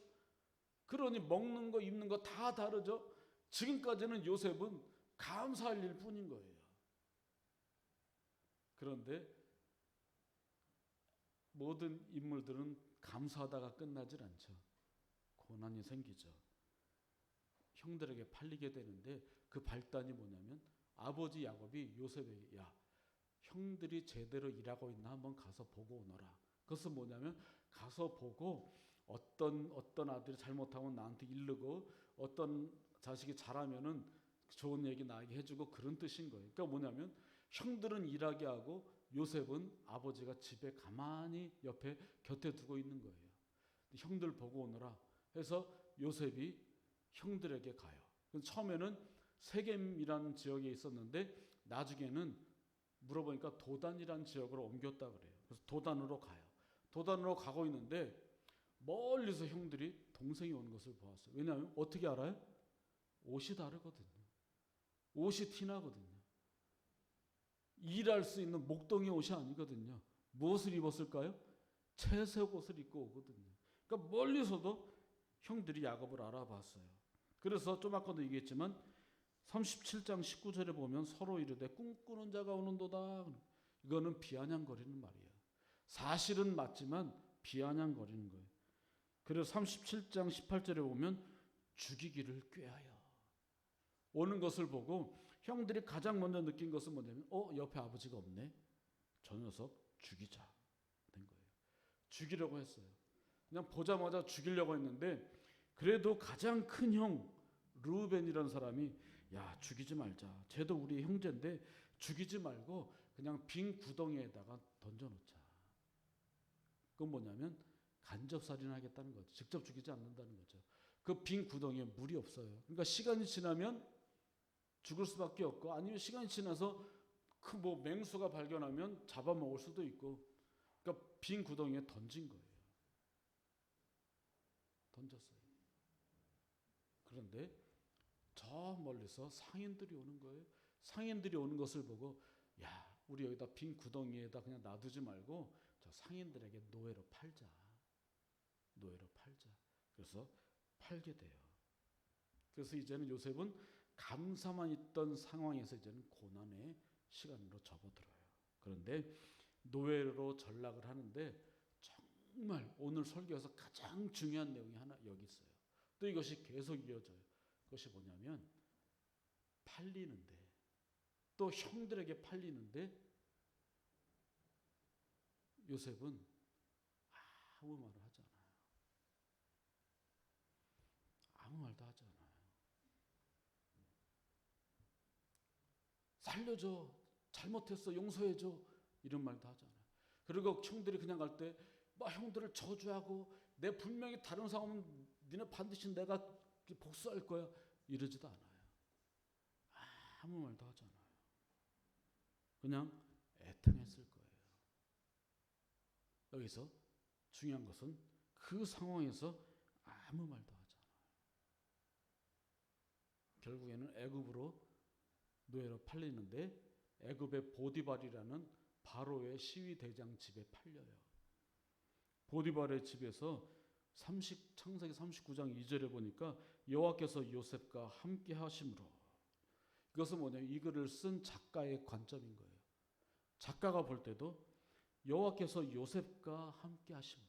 Speaker 1: 그러니 먹는 거 입는 거 다 다르죠. 지금까지는 요셉은 감사할 일뿐인 거예요. 그런데 모든 인물들은 감사하다가 끝나질 않죠. 고난이 생기죠. 형들에게 팔리게 되는데 그 발단이 뭐냐면 아버지 야곱이 요셉에게 야, 형들이 제대로 일하고 있나 한번 가서 보고 오너라. 그것은 뭐냐면 가서 보고 어떤 아들이 잘못하면 나한테 이르고 어떤 자식이 잘하면은 좋은 얘기 나에게 해주고 그런 뜻인 거예요. 그러니까 뭐냐면 형들은 일하게 하고 요셉은 아버지가 집에 가만히 옆에 곁에 두고 있는 거예요. 형들 보고 오너라 해서 요셉이 형들에게 가요. 처음에는 세겜이라는 지역에 있었는데 나중에는 물어보니까 도단이라는 지역으로 옮겼다 그래요. 그래서 도단으로 가요. 도단으로 가고 있는데 멀리서 형들이 동생이 오는 것을 보았어요. 왜냐하면 어떻게 알아요? 옷이 다르거든요. 옷이 티나거든요. 일할 수 있는 목동의 옷이 아니거든요. 무엇을 입었을까요? 채색 옷을 입고 오거든요. 그러니까 멀리서도 형들이 야곱을 알아봤어요. 그래서 좀 아까도 얘기했지만 37장 19절에 보면 서로 이르되 꿈꾸는 자가 오는도다. 이거는 비아냥거리는 말이에요. 사실은 맞지만 비아냥거리는 거예요. 그래서 37장 18절에 보면 죽이기를 꾀하여 오는 것을 보고 형들이 가장 먼저 느낀 것은 뭐냐면 옆에 아버지가 없네. 저 녀석 죽이자 된 거예요. 죽이려고 했어요. 그냥 보자마자 죽이려고 했는데 그래도 가장 큰 형 르우벤이라는 사람이 야 죽이지 말자. 쟤도 우리 형제인데 죽이지 말고 그냥 빈 구덩이에다가 던져놓자. 그건 뭐냐면 간접살인하겠다는 거죠. 직접 죽이지 않는다는 거죠. 그 빈 구덩이에 물이 없어요. 그러니까 시간이 지나면 죽을 수밖에 없고 아니면 시간이 지나서 그 뭐 맹수가 발견하면 잡아먹을 수도 있고 그러니까 빈 구덩이에 던진 거예요. 던졌어요. 그런데 저 멀리서 상인들이 오는 거예요. 상인들이 오는 것을 보고 야 우리 여기다 빈 구덩이에다 그냥 놔두지 말고 저 상인들에게 노예로 팔자. 노예로 팔자. 그래서 팔게 돼요. 그래서 이제는 요셉은 감사만 있던 상황에서 이제는 고난의 시간으로 접어들어요. 그런데 노예로 전락을 하는데 정말 오늘 설교에서 가장 중요한 내용이 하나 여기 있어요. 또 이것이 계속 이어져요. 그것이 뭐냐면 팔리는데 또 형들에게 팔리는데 요셉은 아무 말을 하지 않아요. 아무 말도 하지 않아요. 살려줘, 잘못했어, 용서해줘 이런 말도 하지 않아요. 그리고 형들이 그냥 갈 때 막 형들을 저주하고 내 분명히 다른 상황은 니네 반드시 내가 복수할 거야 이러지도 않아요. 아무 말도 하지 않아요. 그냥 애통했을 거예요. 여기서 중요한 것은 그 상황에서 아무 말도 하지 않아요. 결국에는 애굽으로 노예로 팔리는데 애굽의 보디발이라는 바로의 시위 대장 집에 팔려요. 보디발의 집에서 창세기 39장 2절에 보니까 여호와께서 요셉과 함께 하심으로 이것은 뭐냐면 이 글을 쓴 작가의 관점인 거예요. 작가가 볼 때도 여호와께서 요셉과 함께 하심으로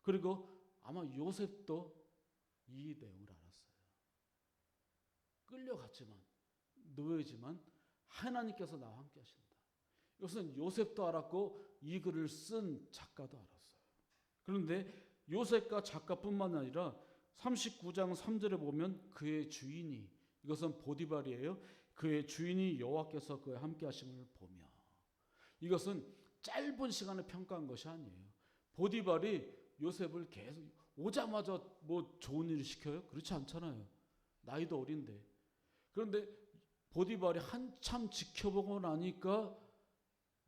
Speaker 1: 그리고 아마 요셉도 이 내용을 알았어요. 끌려갔지만 노예지만 하나님께서 나와 함께 하신다. 이것은 요셉도 알았고 이 글을 쓴 작가도 알았어요. 그런데 요셉과 작가뿐만 아니라 39장 3절에 보면 그의 주인이 이것은 보디발이에요. 그의 주인이 여호와께서 그와 함께 하심을 보며 이것은 짧은 시간에 평가한 것이 아니에요. 보디발이 요셉을 계속 오자마자 뭐 좋은 일을 시켜요? 그렇지 않잖아요. 나이도 어린데. 그런데 보디발이 한참 지켜보고 나니까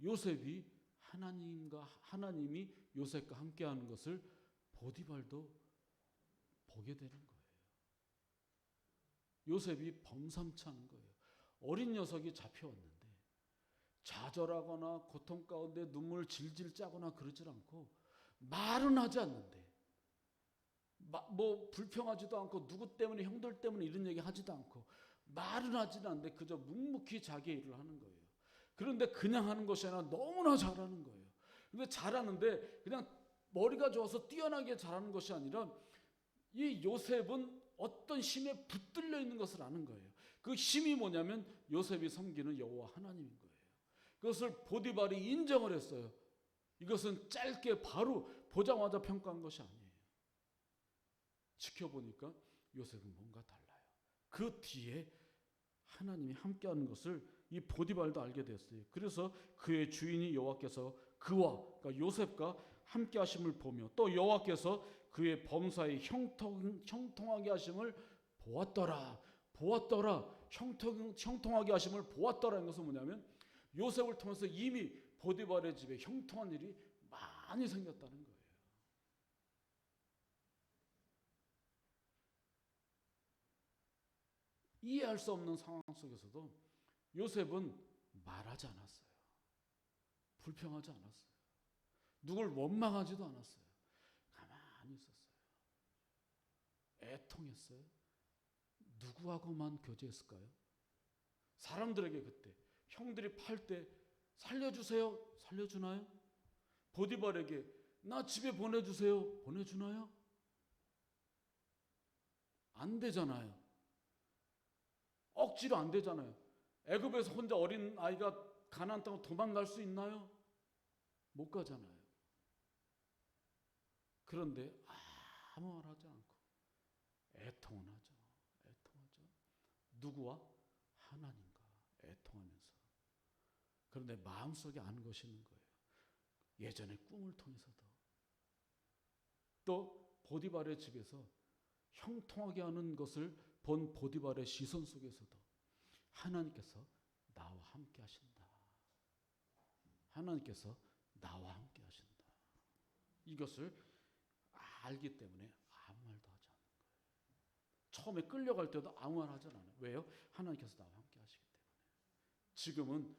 Speaker 1: 요셉이 하나님이 요셉과 함께하는 것을 보디발도 보게 되는 거예요. 요셉이 범상치 않은 거예요. 어린 녀석이 잡혀왔는데 좌절하거나 고통 가운데 눈물 질질 짜거나 그러질 않고 말은 하지 않는데 뭐 불평하지도 않고 누구 때문에 형들 때문에 이런 얘기 하지도 않고 말은 하지는 않는데 그저 묵묵히 자기 일을 하는 거예요. 그런데 그냥 하는 것이 아니라 너무나 잘하는 거예요. 근데 잘하는데 그냥 머리가 좋아서 뛰어나게 잘하는 것이 아니라 이 요셉은 어떤 힘에 붙들려 있는 것을 아는 거예요. 그 힘이 뭐냐면 요셉이 섬기는 여호와 하나님인 거예요. 그것을 보디발이 인정을 했어요. 이것은 짧게 바로 보자마자 평가한 것이 아니에요. 지켜보니까 요셉은 뭔가 달라요. 그 뒤에 하나님이 함께하는 것을 이 보디발도 알게 됐어요. 그래서 그의 주인이 여호와께서 그와 그러니까 요셉과 함께하심을 보며 또 여호와께서 그의 범사에 형통하게 하심을 보았더라. 형통하게 하심을 보았더라는 것은 뭐냐면 요셉을 통해서 이미 보디발의 집에 형통한 일이 많이 생겼다는 거예요. 이해할 수 없는 상황 속에서도 요셉은 말하지 않았어요. 불평하지 않았어요. 누굴 원망하지도 않았어요. 가만히 있었어요. 애통했어요. 누구하고만 교제했을까요? 사람들에게 그때 형들이 팔 때 살려주세요. 살려주나요? 보디발에게 나 집에 보내주세요. 보내주나요? 안 되잖아요. 억지로 안 되잖아요. 애굽에서 혼자 어린 아이가 가나안 땅으로 도망갈 수 있나요? 못 가잖아요. 그런데 아무 말 하지 않고 애통은 하죠. 애통하죠. 누구와? 하나님과 애통하면서. 그런데 마음속에 아는 것이 있는 거예요. 예전에 꿈을 통해서도 또 보디발의 집에서 형통하게 하는 것을 본 보디발의 시선 속에서도 하나님께서 나와 함께 하신다. 하나님께서 나와 함께 하신다. 이것을 알기 때문에 아무 말도 하지 않는 거예요. 처음에 끌려갈 때도 아무 말 하지 않아요. 왜요? 하나님께서 나와 함께 하시기 때문에. 지금은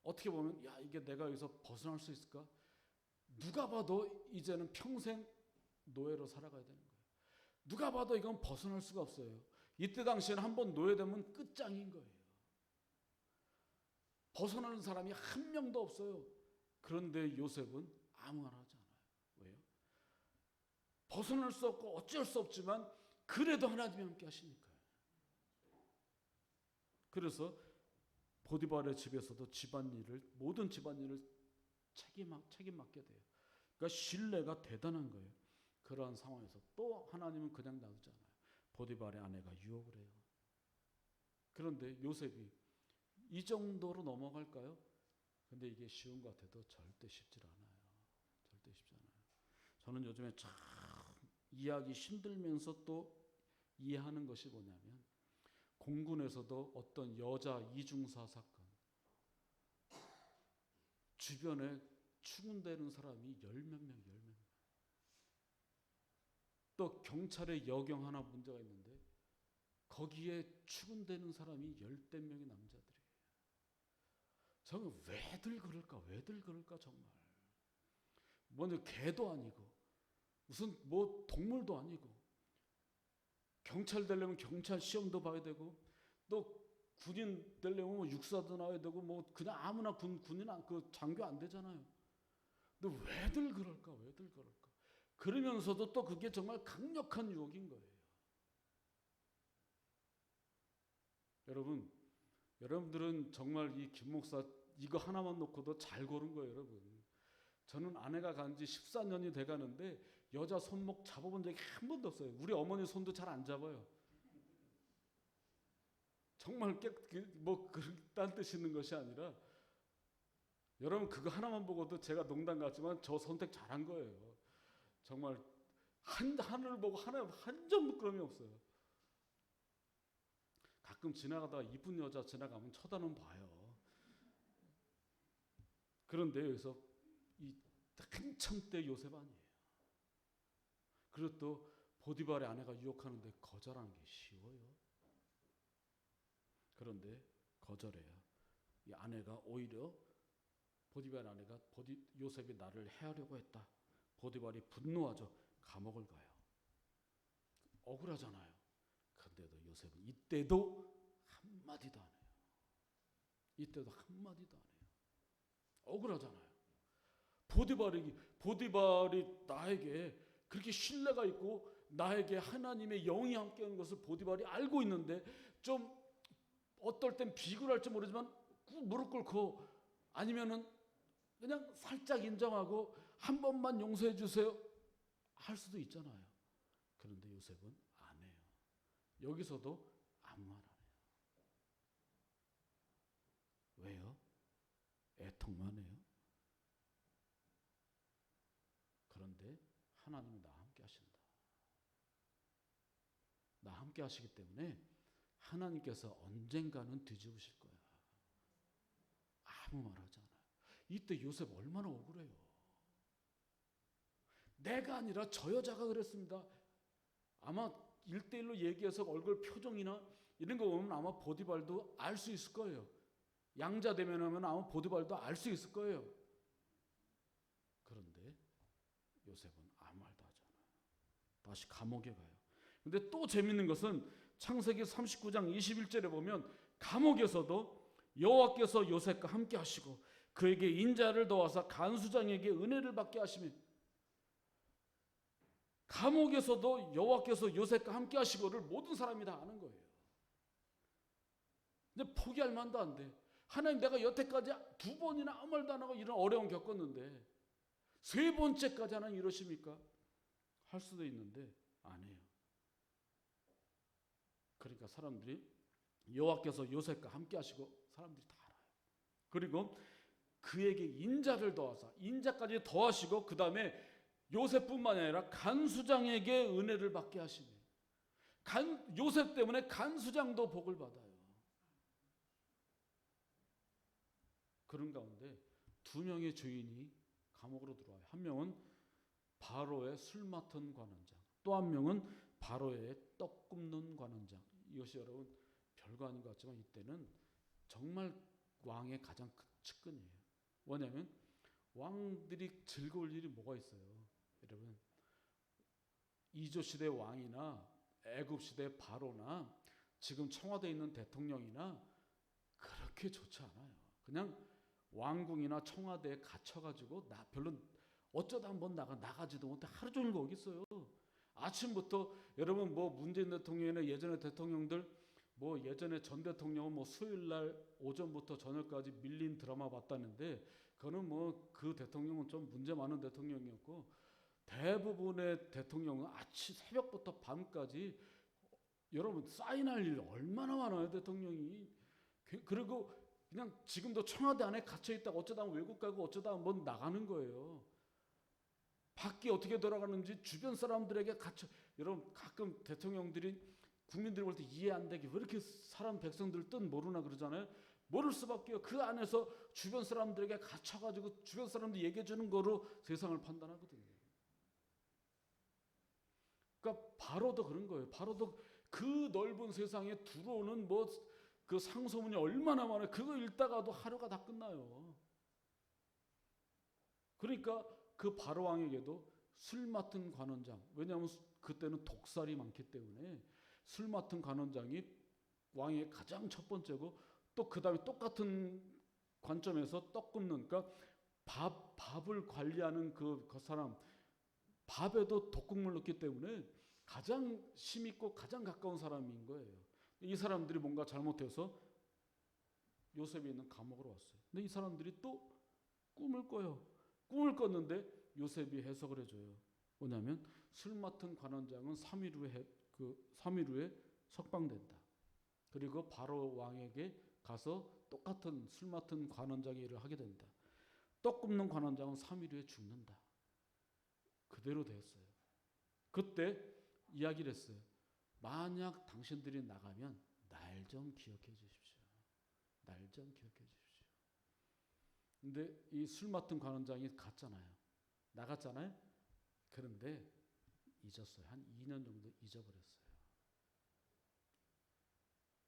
Speaker 1: 어떻게 보면 야 이게 내가 여기서 벗어날 수 있을까? 누가 봐도 이제는 평생 노예로 살아가야 되는 거예요. 누가 봐도 이건 벗어날 수가 없어요. 이때 당시에는 한번 노예되면 끝장인 거예요. 벗어나는 사람이 한 명도 없어요. 그런데 요셉은 아무 말 하지 않아요. 왜요? 벗어날 수 없고 어쩔 수 없지만 그래도 하나님이 함께 하시니까요. 그래서 보디발의 집에서도 집안일을 모든 집안일을 책임 맡게 돼요. 그러니까 신뢰가 대단한 거예요. 그러한 상황에서 또 하나님은 그냥 놔두지 않아요. 보디발의 아내가 유혹을 해요. 그런데 요셉이 이 정도로 넘어갈까요? 근데 이게 쉬운 것 같아도 절대 쉽지 않아요. 절대 쉽지 않아요. 저는 요즘에 참 이해하기 힘들면서 또 이해하는 것이 뭐냐면 공군에서도 어떤 여자 이중사 사건 주변에 추궁되는 사람이 열 몇 명. 또 경찰의 여경 하나 문제가 있는데 거기에 추궁되는 사람이 열댓 명의 남자들이에요. 저는 왜들 그럴까 정말. 먼저 개도 아니고 무슨 뭐 동물도 아니고 경찰 되려면 경찰 시험도 봐야 되고 또 군인 되려면 뭐 육사도 나와야 되고 뭐 그냥 아무나 군인 그 장교 안 되잖아요. 근데 왜들 그럴까? 그러면서도 또 그게 정말 강력한 유혹인 거예요. 여러분들은 정말 이 김 목사 이거 하나만 놓고도 잘 고른 거예요, 여러분. 저는 아내가 간 지 14년이 돼 가는데 여자 손목 잡아본 적이 한 번도 없어요. 우리 어머니 손도 잘 안 잡아요. 정말 뭐 그딴 뜻 있는 것이 아니라 여러분 그거 하나만 보고도 제가 농담 같지만 저 선택 잘한 거예요. 정말 하늘을 보고 한 점 부끄러움이 없어요. 가끔 지나가다가 이쁜 여자 지나가면 쳐다는 봐요. 그런데 여기서 이 한참 때 요셉 아니에요. 그리고 또 보디발의 아내가 유혹하는데 거절하는 게 쉬워요. 그런데 거절해요. 이 아내가 오히려 보디발 아내가 요셉이 나를 해하려고 했다. 보디발이 분노하죠. 감옥을 가요. 억울하잖아요. 그런데도 요셉은 이때도 한마디도 안 해요. 이때도 한마디도 안 해요. 억울하잖아요. 보디발이 나에게 그렇게 신뢰가 있고 나에게 하나님의 영이 함께하는 것을 보디발이 알고 있는데 좀 어떨 땐 비굴할지 모르지만 무릎 꿇고 아니면은 그냥 살짝 인정하고 한 번만 용서해 주세요 할 수도 있잖아요. 그런데 요셉은 안 해요. 여기서도 아무 말 안 해요. 왜요? 애통만 해요. 그런데 하나님은 나와 함께 하신다. 나와 함께 하시기 때문에 하나님께서 언젠가는 뒤집으실 거야. 아무 말 하지 않아요. 이때 요셉 얼마나 억울해요. 내가 아니라 저 여자가 그랬습니다. 아마 1대1로 얘기해서 얼굴 표정이나 이런 거 보면 아마 보디발도 알 수 있을 거예요. 양자 대면하면 아마 보디발도 알 수 있을 거예요. 그런데 요셉은 아무 말도 하지 않아요. 다시 감옥에 가요. 근데 또 재밌는 것은 창세기 39장 21절에 보면 감옥에서도 여호와께서 요셉과 함께 하시고 그에게 인자를 더하사 간수장에게 은혜를 받게 하시며 감옥에서도 여호와께서 요셉과 함께 하시고를 모든 사람이 다 아는 거예요. 근데 포기할 만도 안 돼. 하나님 내가 여태까지 2번이나 아무 말도 안 하고 이런 어려움 겪었는데 3번째까지 하나님 이러십니까? 할 수도 있는데 안 해요. 그러니까 사람들이 여호와께서 요셉과 함께 하시고 사람들이 다 알아요. 그리고 그에게 인자를 더하사 인자까지 더하시고 그 다음에 요셉뿐만 아니라 간수장에게 은혜를 받게 하시네. 요셉 때문에 간수장도 복을 받아요. 그런 가운데 2명의 주인이 감옥으로 들어와요. 한 명은 바로의 술 맡은 관원장, 또 한 명은 바로의 떡 굽는 관원장. 이것이 여러분 별거 아닌 것 같지만 이때는 정말 왕의 가장 측근이에요. 뭐냐면 왕들이 즐거울 일이 뭐가 있어요? 여러분 이조 시대 왕이나 애굽 시대 바로나 지금 청와대에 있는 대통령이나 그렇게 좋지 않아요. 그냥 왕궁이나 청와대에 갇혀가지고 나 별로 어쩌다 한번 나가지도 못해 하루 종일 거기 있어요. 아침부터 여러분 뭐 문재인 대통령이나 예전의 대통령들 뭐 예전에 전 대통령은 뭐 수요일 날 오전부터 저녁까지 밀린 드라마 봤다는데 그거는 뭐 그 대통령은 좀 문제 많은 대통령이었고 대부분의 대통령은 아침 새벽부터 밤까지 여러분 사인할 일 얼마나 많아요 대통령이. 그리고 그냥 지금도 청와대 안에 갇혀 있다가 어쩌다 외국 가고 어쩌다 한번 나가는 거예요. 밖이 어떻게 돌아가는지 주변 사람들에게 여러분 가끔 대통령들이 국민들이 볼 때 이해 안 되게 왜 이렇게 사람 백성들 뜻 모르나 그러잖아요. 모를 수밖에요. 그 안에서 주변 사람들에게 갇혀가지고 주변 사람들 얘기해 주는 거로 세상을 판단하거든요. 그러니까 바로도 그런 거예요. 바로도 그 넓은 세상에 들어오는 뭐 그 상소문이 얼마나 많아요. 그거 읽다가도 하루가 다 끝나요. 그러니까 그 바로 왕에게도 술 맡은 관원장, 왜냐하면 그때는 독살이 많기 때문에 술 맡은 관원장이 왕의 가장 첫 번째고 또 그 다음에 똑같은 관점에서 떡 굽는, 그러니까 밥을 관리하는 그 사람, 밥에도 독국물 넣기 때문에 가장 힘있고 가장 가까운 사람인 거예요. 이 사람들이 뭔가 잘못해서 요셉이 있는 감옥으로 왔어요. 근데 이 사람들이 또 꿈을 꿔요. 꿈을 꿨는데 요셉이 해석을 해줘요. 뭐냐면 술 맡은 관원장은 3일 후에 석방된다. 그리고 바로 왕에게 가서 똑같은 술 맡은 관원장의 일을 하게 된다. 떡 굽는 관원장은 3일 후에 죽는다. 그대로 되었어요. 그때 이야기를 했어요. 만약 당신들이 나가면 날 좀 기억해 주십시오. 날 좀 기억해 주십시오. 근데 이 술 맡은 관원장이 갔잖아요. 나갔잖아요. 그런데 잊었어요. 한 2년 정도 잊어버렸어요.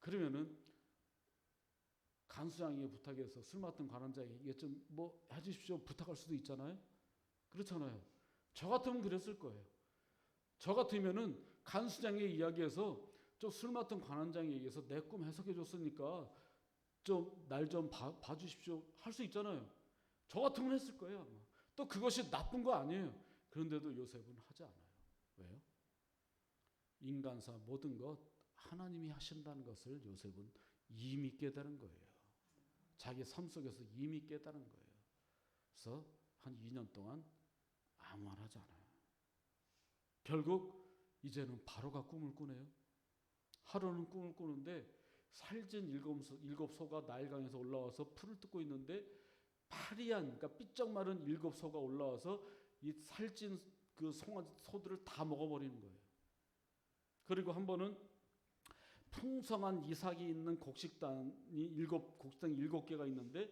Speaker 1: 그러면은 간수장에게 부탁해서 술 맡은 관원장에게 이게 좀 뭐 해주십시오 부탁할 수도 있잖아요. 그렇잖아요. 저 같으면 그랬을 거예요. 저 같으면은 간수장에게 이야기해서 저 술 맡은 관원장에 의해서 내 꿈 해석해 줬으니까 좀 날 좀 봐주십시오 할 수 있잖아요. 저 같으면 했을 거예요. 아마. 또 그것이 나쁜 거 아니에요. 그런데도 요셉은 하지 않아요. 왜요? 인간사 모든 것 하나님이 하신다는 것을 요셉은 이미 깨달은 거예요. 자기 삶 속에서 이미 깨달은 거예요. 그래서 한 2년 동안 아무 말 하지 않아요. 결국 이제는 바로가 꿈을 꾸네요. 하루는 꿈을 꾸는데 살찐 일곱 소가 나일강에서 올라와서 풀을 뜯고 있는데 파리한 그러니까 삐쩍 마른 7소가 올라와서 이 살찐 그 소들을 다 먹어버리는 거예요. 그리고 한 번은 풍성한 이삭이 있는 곡식단이 곡식단 7개가 있는데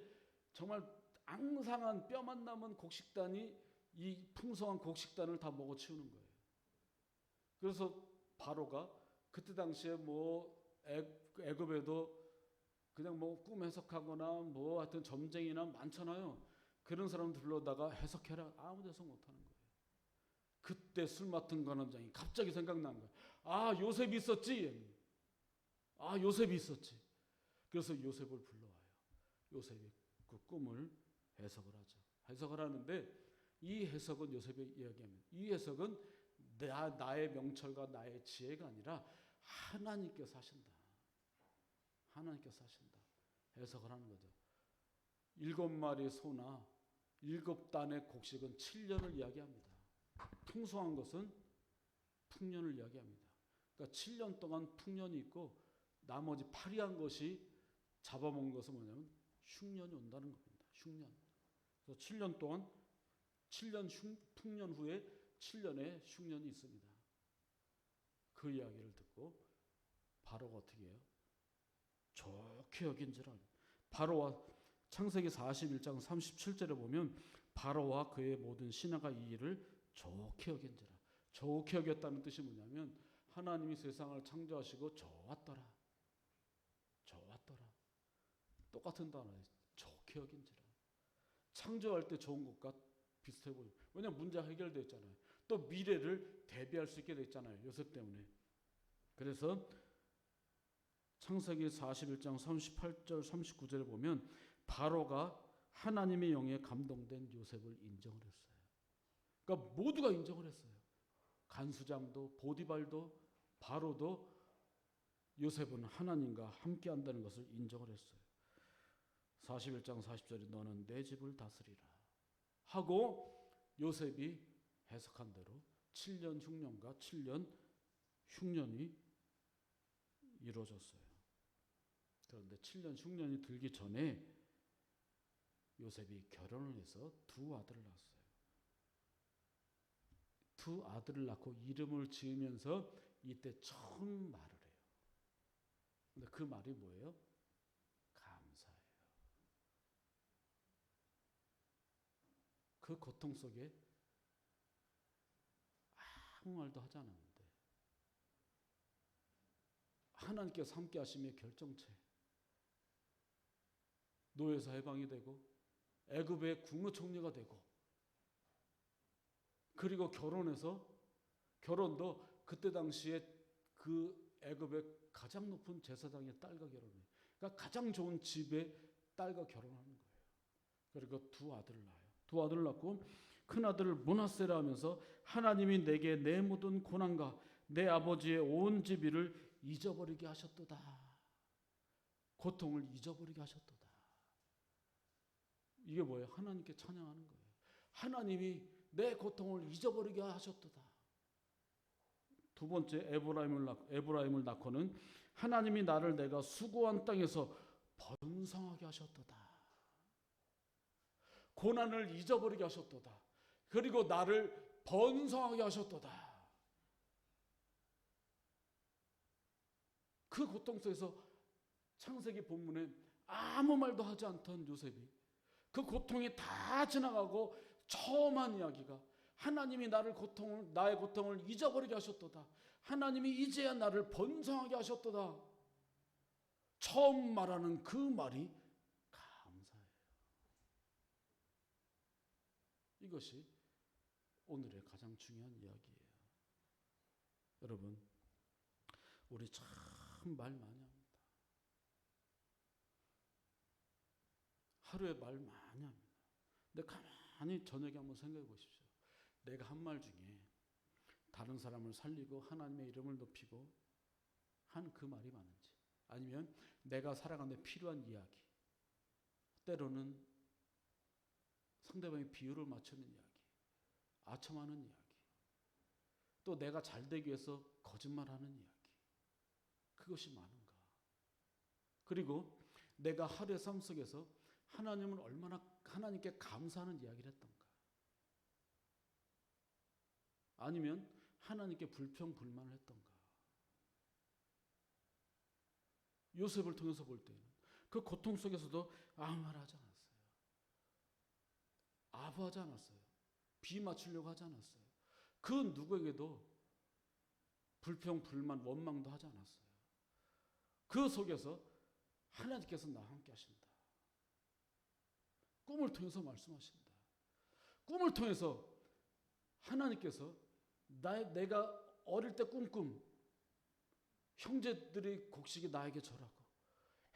Speaker 1: 정말 앙상한 뼈만 남은 곡식단이 이 풍성한 곡식단을 다 먹어치우는 거예요. 그래서 바로가 그때 당시에 뭐 애굽에도 그냥 뭐 꿈 해석하거나 뭐 하여튼 점쟁이나 많잖아요. 그런 사람 불러다가 해석해라 아무 데서 못하는 거예요. 그때 술 맡은 관원장이 갑자기 생각난 거예요. 아 요셉이 있었지. 아 요셉이 있었지. 그래서 요셉을 불러와요. 요셉이 그 꿈을 해석을 하죠. 해석을 하는데 이 해석은 요셉이 이야기합니다. 이 해석은 나의 명철과 나의 지혜가 아니라 하나님께서 하신다. 하나님께서 하신다. 해석을 하는 거죠. 7마리 소나 7단의 곡식은 7년을 이야기합니다. 풍성한 것은 풍년을 이야기합니다. 그러니까 7년 동안 풍년이 있고 나머지 파리한 것이 잡아먹은 것은 뭐냐면 흉년이 온다는 겁니다. 흉년. 그래서 7년 동안 7년 풍년 후에 7년의 흉년이 있습니다. 그 이야기를 듣고 바로가 어떻게 해요? 좋게 여긴지라. 바로와 창세기 41장 37절에 보면 바로와 그의 모든 신하가 이 일을 좋게 여긴지라. 좋게 여겼다는 뜻이 뭐냐면 하나님이 세상을 창조하시고 좋았더라. 좋았더라. 똑같은 단어예요. 좋게 여긴지라. 창조할 때 좋은 것과 비슷해 보여요. 왜냐하면 문제가 해결됐잖아요. 또 미래를 대비할 수 있게 됐잖아요. 요셉 때문에. 그래서 창세기 41장 38절 39절에 보면 바로가 하나님의 영에 감동된 요셉을 인정을 했어요. 그러니까 모두가 인정을 했어요. 간수장도 보디발도 바로도 요셉은 하나님과 함께 한다는 것을 인정을 했어요. 41장 40절에 너는 내 집을 다스리라 하고 요셉이 해석한 대로 7년 흉년과 7년 흉년이 이루어졌어요. 그런데 7년 흉년이 들기 전에 요셉이 결혼을 해서 2아들을 낳았어요. 2아들을 낳고 이름을 지으면서 이때 처음 말을 해요. 근데 그 말이 뭐예요? 감사해요. 그 고통 속에 아무 말도 하지 않았는데 하나님께서 함께 하심의 결정체, 노예에서 해방이 되고 애굽의 국무총리가 되고 그리고 결혼도 그때 당시에 그 애굽의 가장 높은 제사장의 딸과 결혼해요. 그러니까 가장 좋은 집의 딸과 결혼하는 거예요. 그리고 2아들을 낳아요. 2아들을 낳고 큰아들을 므낫세라 하면서 하나님이 내게 내 모든 고난과 내 아버지의 온 집일을 잊어버리게 하셨도다. 고통을 잊어버리게 하셨도다. 이게 뭐예요? 하나님께 찬양하는 거예요. 하나님이 내 고통을 잊어버리게 하셨도다. 두 번째 에브라임을 낳고는 하나님이 나를 내가 수고한 땅에서 번성하게 하셨도다. 고난을 잊어버리게 하셨도다. 그리고 나를 번성하게 하셨도다. 그 고통 속에서 창세기 본문에 아무 말도 하지 않던 요셉이 그 고통이 다 지나가고 처음 한 이야기가 하나님이 나의 고통을 잊어버리게 하셨도다. 하나님이 이제야 나를 번성하게 하셨도다. 처음 말하는 그 말이 이것이 오늘의 가장 중요한 이야기예요. 여러분, 우리 참 말 많이 합니다. 하루에 말 많이 합니다. 근데 가만히 저녁에 한번 생각해 보십시오. 내가 한 말 중에 다른 사람을 살리고 하나님의 이름을 높이고 한 그 말이 많은지, 아니면 내가 살아가는 데 필요한 이야기, 때로는 상대방의 비유를 맞추는 이야기, 아첨하는 이야기, 또 내가 잘 되기 위해서 거짓말하는 이야기, 그것이 많은가? 그리고 내가 하루의 삶 속에서 하나님을 얼마나 하나님께 감사하는 이야기를 했던가? 아니면 하나님께 불평불만을 했던가? 요셉을 통해서 볼 때는 그 고통 속에서도 아무 말 하지 않았어요. 아부하지 않았어요. 비 맞추려고 하지 않았어요. 그 누구에게도 불평불만 원망도 하지 않았어요. 그 속에서 하나님께서 나와 함께 하신다. 꿈을 통해서 말씀하신다. 꿈을 통해서 하나님께서 내가 어릴 때 꿈꾼 형제들의 곡식이 나에게 절하고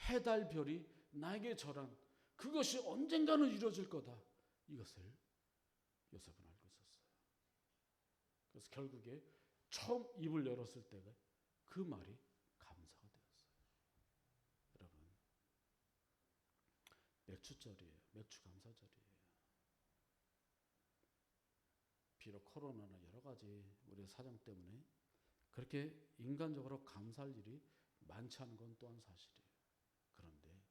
Speaker 1: 해달 별이 나에게 절한 그것이 언젠가는 이루어질 거다. 이것을 요셉은 알고 있었어요. 그래서 결국에 처음 입을 열었을 때 그 말이 감사가 되었어요. 여러분, 맥주절이에요. 맥주 감사절이에요. 비록 코로나나 여러 가지 우리의 사정 때문에 그렇게 인간적으로 감사할 일이 많지 않은 건 또한 사실이에요. 그런데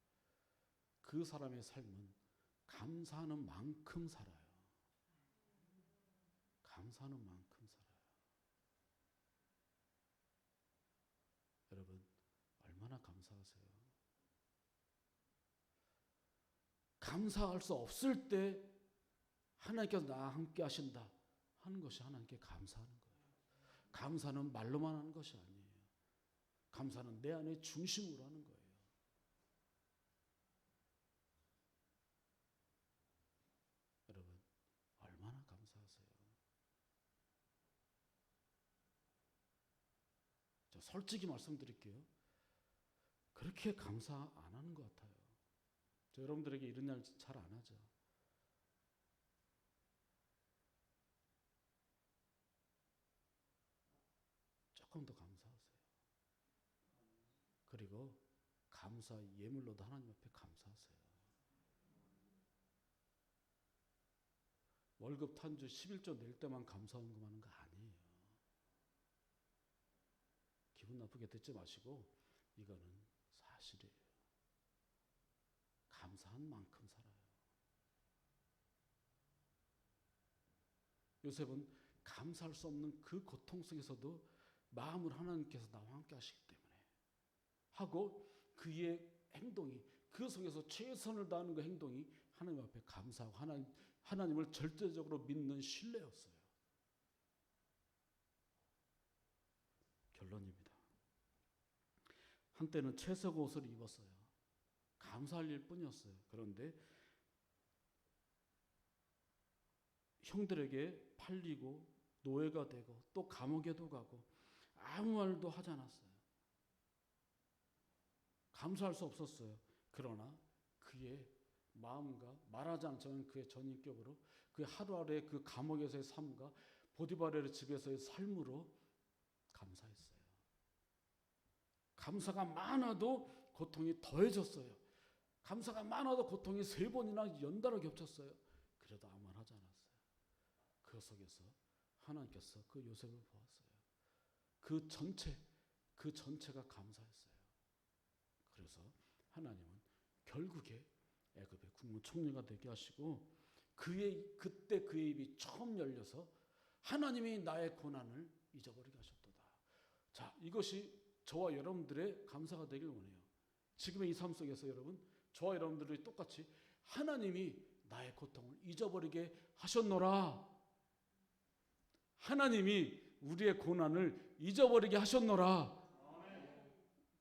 Speaker 1: 그 사람의 삶은 감사하는 만큼 살아요. 감사하는 만큼 살아요. 여러분, 얼마나 감사하세요? 감사할 수 없을 때 하나님께서 나와 함께 하신다 하는 것이 하나님께 감사하는 거예요. 감사는 말로만 하는 것이 아니에요. 감사는 내 안의 중심으로 하는 거예요. 여러분, 얼마나 감사하세요? 저 솔직히 말씀드릴게요. 그렇게 감사 안 하는 것 같아요. 저 여러분들에게 이런 날 잘 안 하죠. 조금 더 감사하세요. 그리고 감사 예물로도 하나님 앞에 감사하세요. 월급 탄주 11조 낼 때만 감사헌금하는 거 아니에요. 기분 나쁘게 듣지 마시고 이거는 사실이에요. 감사한 만큼 살아요. 요셉은 감사할 수 없는 그 고통 속에서도 마음을 하나님께서 나와 함께 하시기 때문에 하고 그의 행동이 그 속에서 최선을 다하는 그 행동이 하나님 앞에 감사하고 하나님을 절대적으로 믿는 신뢰였어요. 결론입니다. 한때는 채색 옷을 입었어요. 감사할 일 뿐이었어요. 그런데 형들에게 팔리고 노예가 되고 또 감옥에도 가고 아무 말도 하지 않았어요. 감사할 수 없었어요. 그러나 그의 마음과 말하지 않지만 그의 전인격으로 그 하루하루의 그 감옥에서의 삶과 보디바르의 집에서의 삶으로 감사했어요. 감사가 많아도 고통이 더해졌어요. 감사가 많아도 고통이 3번이나 연달아 겹쳤어요. 그래도 아무 말 하지 않았어요. 그 속에서 하나님께서 그 요셉을 보았어요. 그 전체가 감사했어요. 그래서 하나님은 결국에 애굽의 국무총리가 되게 하시고 그때 그의 입이 처음 열려서 하나님이 나의 고난을 잊어버리게 하셨도다. 자, 이것이 저와 여러분들의 감사가 되길 원해요. 지금의 이 삶 속에서 여러분, 저와 여러분들이 똑같이 하나님이 나의 고통을 잊어버리게 하셨노라. 하나님이 우리의 고난을 잊어버리게 하셨노라.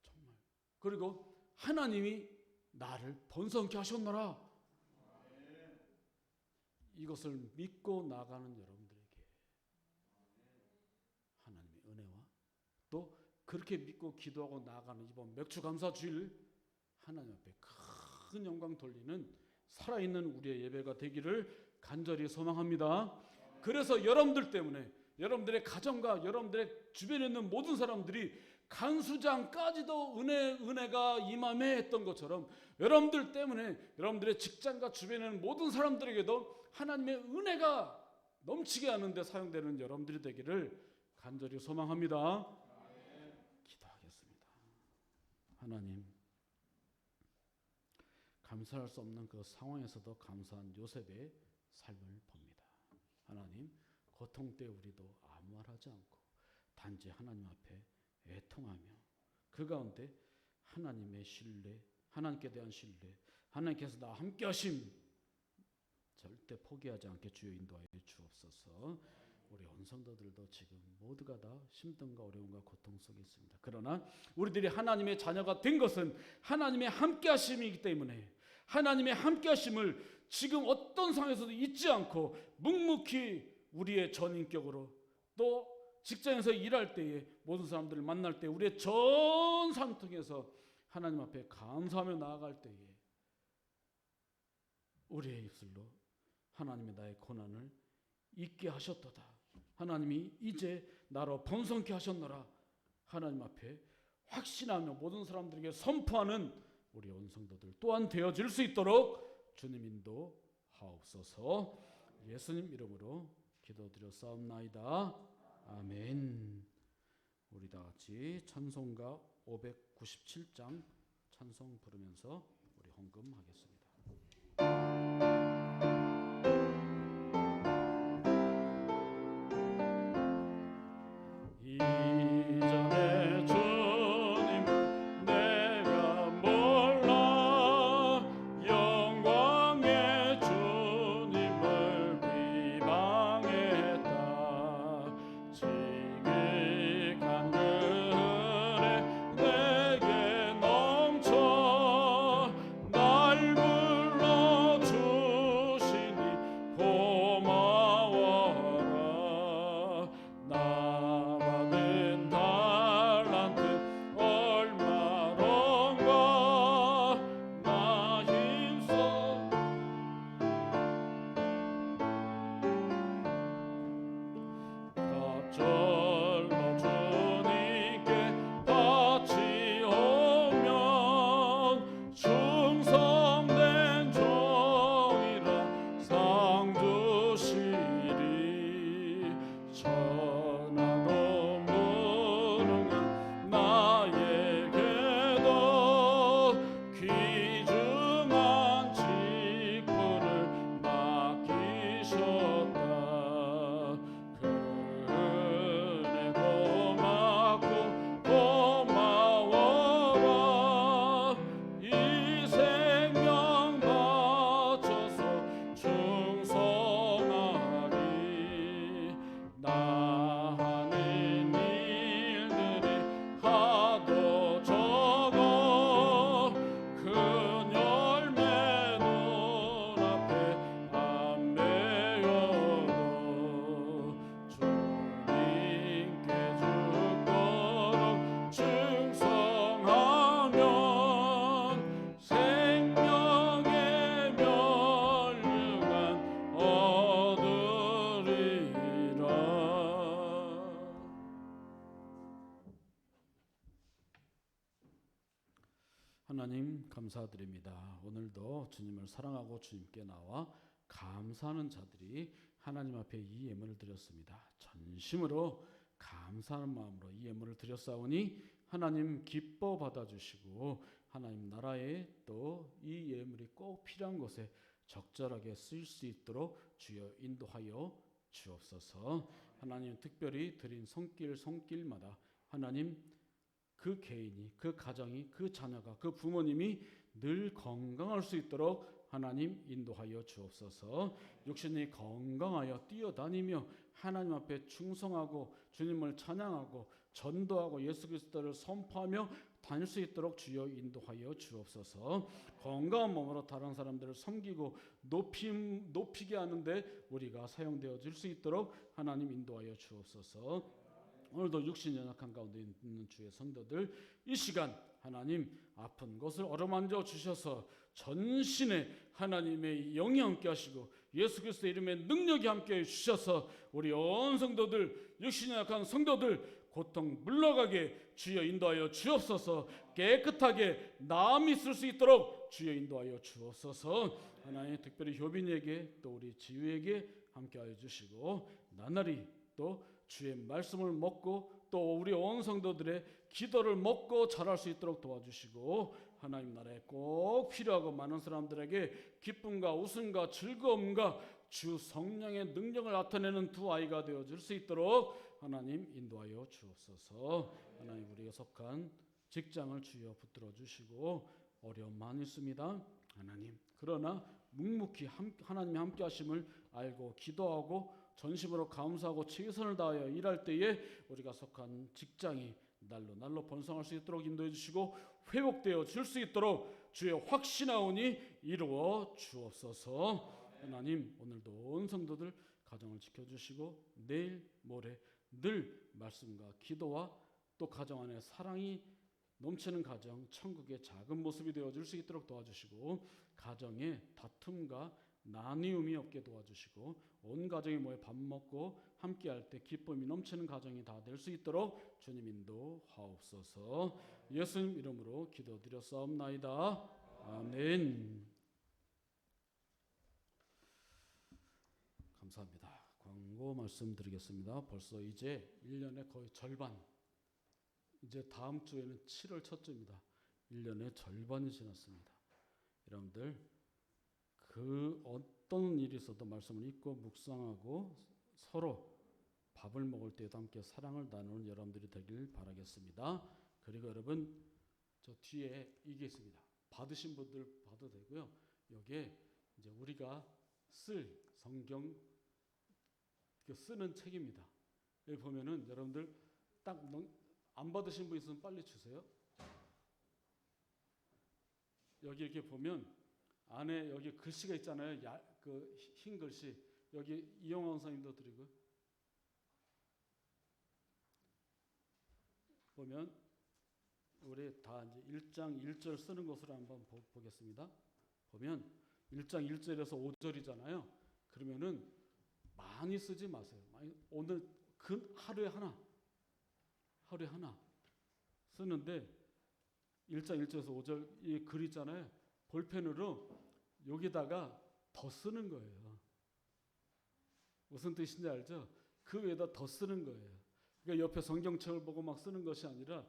Speaker 1: 정말. 그리고 하나님이 나를 번성케 하셨노라. 이것을 믿고 나가는 여러분들에게 하나님의 은혜와 또 그렇게 믿고 기도하고 나아가는 이번 맥주감사 주일 하나님 앞에 큰 영광 돌리는 살아있는 우리의 예배가 되기를 간절히 소망합니다. 그래서 여러분들 때문에 여러분들의 가정과 여러분들의 주변에 있는 모든 사람들이 간수장까지도 은혜가 임함에 했던 것처럼 여러분들 때문에 여러분들의 직장과 주변에 있는 모든 사람들에게도 하나님의 은혜가 넘치게 하는 데 사용되는 여러분들이 되기를 간절히 소망합니다. 기도하겠습니다. 하나님, 감사할 수 없는 그 상황에서도 감사한 요셉의 삶을 봅니다. 하나님, 고통 때 우리도 아무 말하지 않고 단지 하나님 앞에 애통하며 그 가운데 하나님의 신뢰, 하나님께 대한 신뢰, 하나님께서 나와 함께 하심 절대 포기하지 않게 주여 인도하여 주옵소서. 우리 언성도들도 지금 모두가 다 힘듦과 어려움과 고통 속에 있습니다. 그러나 우리들이 하나님의 자녀가 된 것은 하나님의 함께 하심이기 때문에 하나님의 함께 하심을 지금 어떤 상황에서도 잊지 않고 묵묵히 우리의 전인격으로 또 직장에서 일할 때에 모든 사람들을 만날 때 우리의 전 삶 통해서 하나님 앞에 감사하며 나아갈 때에 우리의 입술로 하나님의 나의 고난을 잊게 하셨도다. 하나님이 이제 나로 번성케 하셨노라. 하나님 앞에 확신하며 모든 사람들에게 선포하는 우리 온성도들 또한 되어질 수 있도록 주님 인도하옵소서. 예수님 이름으로 기도드렸사옵나이다. 아멘. 우리 다 같이 찬송가 597장 찬송 부르면서 우리 헌금하겠습니다. 이전에 주님을 내가 몰라 영광의 주님을 비방했다. 지극한 그 은혜 내게 넘쳐 날 불러주시니 고마워라. 나 받은 달란트 얼마론가 나 힘써 갑절로 주님께 바치오면 충성된 종이라 상 주시리. 천하도 무능한 나에게도 귀중한 직분을 맡기셨다. 그 은혜 고맙고 고마워라. 이 생명 바쳐서 충성하리. 나 하는 일들이 하도 적어 큰 열매 눈앞에 안 매여도 주님께 죽도록 충성하면 생명의 면류관 얻으리라. 하나님 감사드립니다. 오늘도 주님을 사랑하고 주님께 나와 감사하는 자들이 하나님 앞에 이 예물을 드렸습니다. 전심으로 감사하는 마음으로 이 예물을 드렸사오니 하나님 기뻐 받아주시고 하나님 나라에 또 이 예물이 꼭 필요한 곳에 적절하게 쓰일 수 있도록 주여 인도하여 주옵소서. 하나님 특별히 드린 손길마다 하나님 그 개인이, 그 가정이, 그 자녀가, 그 부모님이 늘 건강할 수 있도록 하나님 인도하여 주옵소서. 육신이 건강하여 뛰어다니며 하나님 앞에 충성하고 주님을 찬양하고 전도하고 예수 그리스도를 선포하며 다닐 수 있도록 주여 인도하여 주옵소서. 건강한 몸으로 다른 사람들을 섬기고 높이게 하는데 우리가 사용되어질 수 있도록 하나님 인도하여 주옵소서. 오늘도 육신 연약한 가운데 있는 주의 성도들, 이 시간 하나님 아픈 것을 어루만져 주셔서 전신에 하나님의 영이 함께 하시고 예수 그리스도의 이름에 능력이 함께 해 주셔서 우리 온 성도들, 육신 연약한 성도들 고통 물러가게 주여 인도하여 주옵소서. 깨끗하게 나음이 있을 수 있도록 주여 인도하여 주옵소서. 하나님 특별히 효빈에게 또 우리 지유에게 함께하여 주시고 나날이 또 주의 말씀을 먹고 또 우리 온 성도들의 기도를 먹고 자랄 수 있도록 도와주시고 하나님 나라에 꼭 필요하고 많은 사람들에게 기쁨과 웃음과 즐거움과 주 성령의 능력을 나타내는 두 아이가 되어줄 수 있도록 하나님 인도하여 주옵소서. 하나님 우리가 속한 직장을 주여 붙들어 주시고 어려움 많이 있습니다. 하나님 그러나 묵묵히 하나님이 함께 하심을 알고 기도하고 전심으로 감사하고 최선을 다하여 일할 때에 우리가 속한 직장이 날로 번성할 수 있도록 인도해 주시고 회복되어 줄 수 있도록 주의 확신하오니 이루어 주옵소서. 하나님 오늘도 온 성도들 가정을 지켜주시고 내일 모레 늘 말씀과 기도와 또 가정 안에 사랑이 넘치는 가정, 천국의 작은 모습이 되어줄 수 있도록 도와주시고 가정에 다툼과 나뉘움이 없게 도와주시고 온 가정이 모여 밥 먹고 함께할 때 기쁨이 넘치는 가정이 다 될 수 있도록 주님 인도하옵소서. 예수님 이름으로 기도드렸사옵나이다. 아멘. 감사합니다. 광고 말씀드리겠습니다. 벌써 이제 1년의 거의 절반, 이제 다음 주에는 7월 첫 주입니다. 1년의 절반이 지났습니다. 여러분들 그 어떤 일이 있어도 말씀을 읽고 묵상하고 서로 밥을 먹을 때에도 함께 사랑을 나누는 여러분들이 되길 바라겠습니다. 그리고 여러분 저 뒤에 이게 있습니다. 받으신 분들 봐도 되고요. 여기에 이제 우리가 쓸 성경 쓰는 책입니다. 여기 보면은 여러분들 딱 안 받으신 분 있으면 빨리 주세요. 여기 이렇게 보면 안에 여기 글씨가 있잖아요. 그 흰 글씨. 여기 이영환 선생님도 드리고 보면 우리 다 이제 1장 1절 쓰는 것으로 한번 보겠습니다. 보면 1장 1절에서 5절이잖아요. 그러면은 많이 쓰지 마세요. 오늘 하루에 하나 쓰는데 1장 1절에서 5절 이 글 있잖아요. 볼펜으로 여기다가 더 쓰는 거예요. 무슨 뜻인지 알죠? 그 위에다 더 쓰는 거예요. 그러니까 옆에 성경책을 보고 막 쓰는 것이 아니라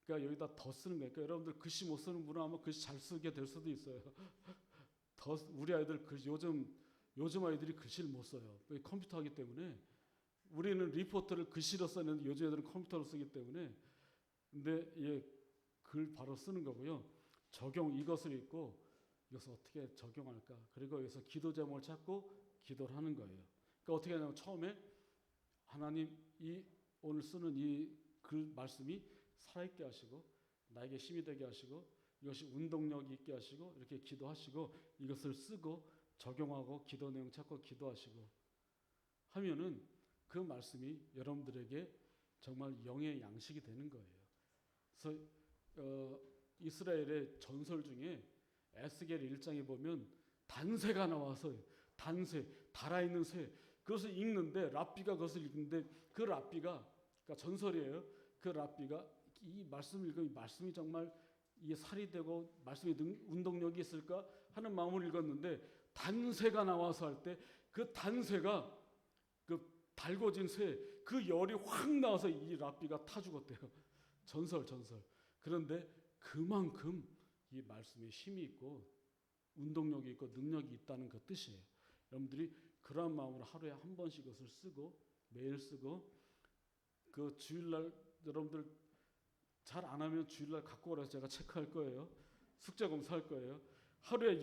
Speaker 1: 그러니까 여기다 더 쓰는 거예요. 그러니까 여러분들 글씨 못 쓰는 분은 아마 글씨 잘 쓰게 될 수도 있어요. 우리 아이들 요즘 아이들이 글씨를 못 써요. 컴퓨터 하기 때문에 우리는 리포트를 글씨로 썼는데 요즘 애들은 컴퓨터로 쓰기 때문에 근데 글 바로 쓰는 거고요. 적용 이것을 읽고 이것을 어떻게 적용할까? 그리고 여기서 기도 제목을 찾고 기도를 하는 거예요. 그러니까 어떻게 하냐면 처음에 하나님 오늘 쓰는 이 글 말씀이 살아있게 하시고 나에게 힘이 되게 하시고 이것이 운동력이 있게 하시고 이렇게 기도하시고 이것을 쓰고 적용하고 기도 내용 찾고 기도하시고 하면은 그 말씀이 여러분들에게 정말 영의 양식이 되는 거예요. 그래서 이스라엘의 전설 중에 에스겔 1장에 보면 단새가 나와서 달아있는 새 그것을 읽는데 랍비가 그것을 읽는데 그 랍비가 그러니까 전설이에요. 그 랍비가 이 말씀을 읽으면 이 말씀이 정말 이게 살이 되고 말씀이 운동력이 있을까 하는 마음을 읽었는데 단새가 나와서 할 때 그 단새가 그 달궈진 새 그 열이 확 나와서 이 랍비가 타 죽었대요. 전설. 그런데 그만큼 이 말씀에 힘이 있고 운동력이 있고 능력이 있다는 그 뜻이에요. 여러분들이 그런 마음으로 하루에 한 번씩 이것을 쓰고 매일 쓰고 그 주일날 여러분들 잘 안 하면 주일날 갖고 오라서 제가 체크할 거예요. 숙제 검사할 거예요. 하루에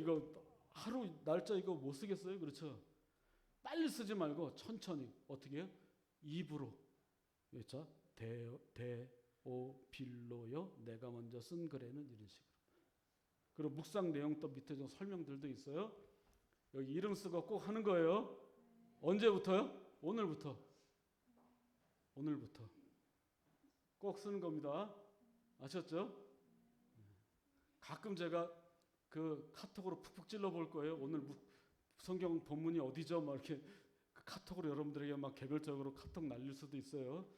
Speaker 1: 하루 날짜 이거 못 쓰겠어요? 그렇죠? 빨리 쓰지 말고 천천히 어떻게 해요? 입으로 자 오 빌로여 내가 먼저 쓴 글에는 이런 식으로. 그리고 묵상 내용 또 밑에 좀 설명들도 있어요. 여기 이름 쓰고 꼭 하는 거예요. 언제부터요? 오늘부터. 오늘부터 꼭 쓰는 겁니다. 아셨죠? 가끔 제가 그 카톡으로 푹푹 찔러 볼 거예요. 오늘 성경 본문이 어디죠? 막 이렇게 카톡으로 여러분들에게 막 개별적으로 카톡 날릴 수도 있어요.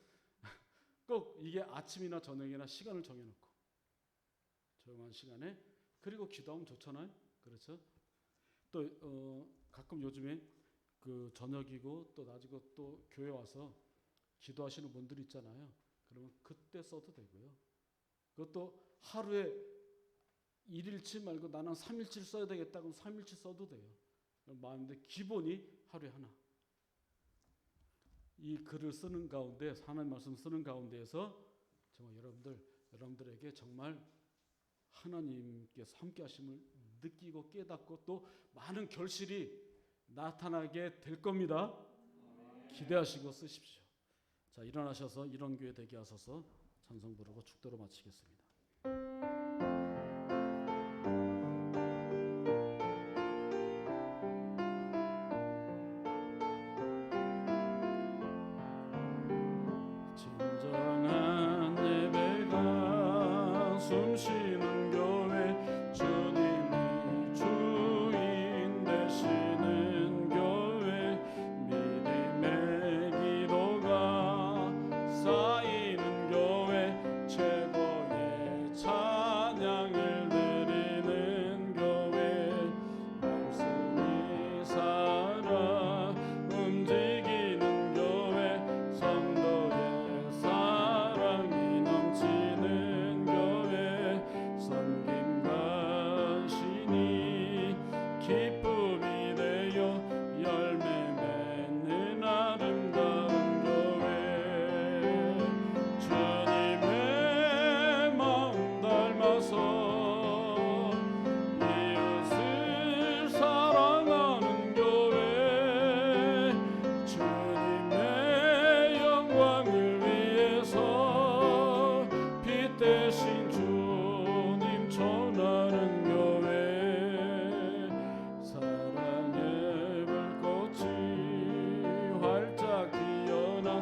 Speaker 1: 꼭 이게 아침이나 저녁이나 시간을 정해놓고 조용한 시간에 그리고 기도하면 좋잖아요. 그렇죠? 또 가끔 요즘에 그 저녁이고 또 낮이고 또 교회 와서 기도하시는 분들이 있잖아요. 그러면 그때 써도 되고요. 그것도 하루에 1일치 말고 나는 3일치 써야 되겠다 그럼 3일치 써도 돼요. 마음인데 기본이 하루에 하나. 이 글을 쓰는 가운데 하나님 말씀 쓰는 가운데에서 정말 여러분들에게 정말 하나님께서 함께 하심을 느끼고 깨닫고 또 많은 결실이 나타나게 될 겁니다. 기대하시고 쓰십시오. 자, 일어나셔서 이런 교회 되게 하소서 찬송 부르고 축도로 마치겠습니다. 진정한 예배가 숨쉬는 교회 주님이 주인 되시는 교회 믿음의 기도가 쌓이는 교회 최고의 찬양을 드리는 교회 말씀이 살아 움직이는 교회 성도의 사랑이 넘치는 교회 섬김과 신이 기쁨이 되어 열매 맺는 아름다운 교회 주님의 마음 닮아서 이웃을 사랑하는 교회 주님의 영광을 위해서 빛 대신 주님 전하는 교회 사랑의 불꽃이 활짝 피어나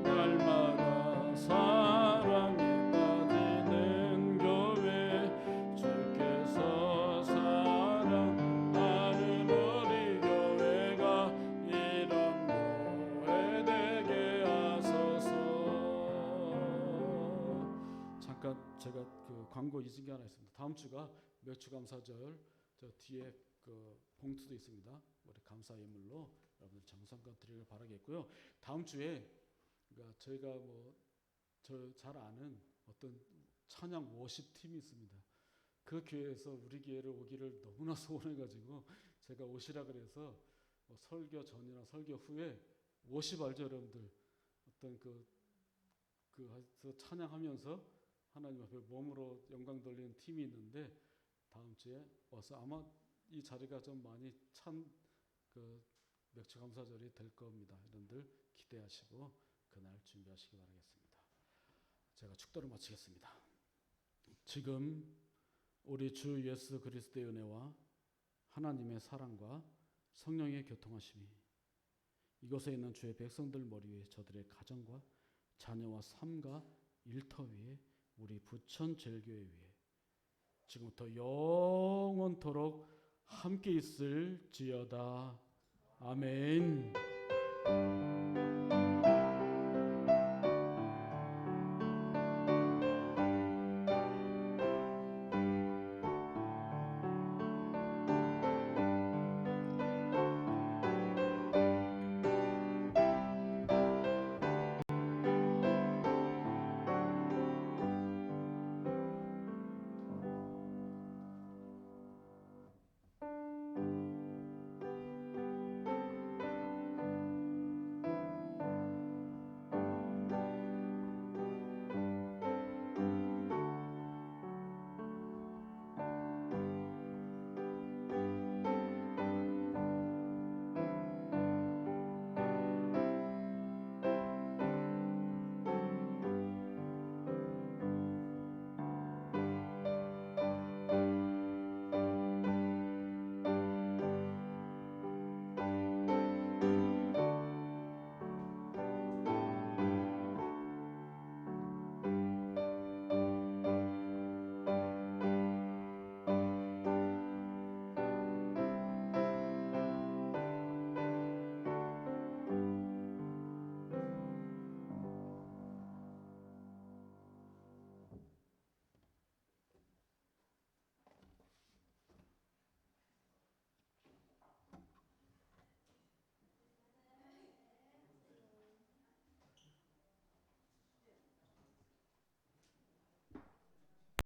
Speaker 1: 날마다 사랑이 빠지는 교회 주께서 사랑하는 우리 교회가 이런 교회 되게 하소서. 잠깐 제가 그 광고 잊은 게 하나 있습니다. 다음 주가 맥주감사절 저 뒤에 그 봉투도 있습니다. 우리 감사 예물로 여러분들 정성껏 드리길 바라겠고요. 다음 주에 그러니까 저희가 뭐 저 잘 아는 어떤 찬양 워십 팀이 있습니다. 그 교회에서 우리 교회를 오기를 너무나 소원해가지고 제가 오시라 그래서 뭐 설교 전이나 설교 후에 워십 알죠 여러분들? 어떤 그 찬양하면서 하나님 앞에 몸으로 영광 돌리는 팀이 있는데 다음 주에 와서 아마 이 자리가 좀 많이 찬 그 맥주 감사절이 될 겁니다. 여러분들 기대하시고 그날 준비하시기 바라겠습니다. 제가 축도를 마치겠습니다. 지금 우리 주 예수 그리스도의 은혜와 하나님의 사랑과 성령의 교통하심이 이곳에 있는 주의 백성들 머리 위에 저들의 가정과 자녀와 삶과 일터 위에 우리 부천 제일교회 위에 지금부터 영원토록 함께 있을지어다. 아멘.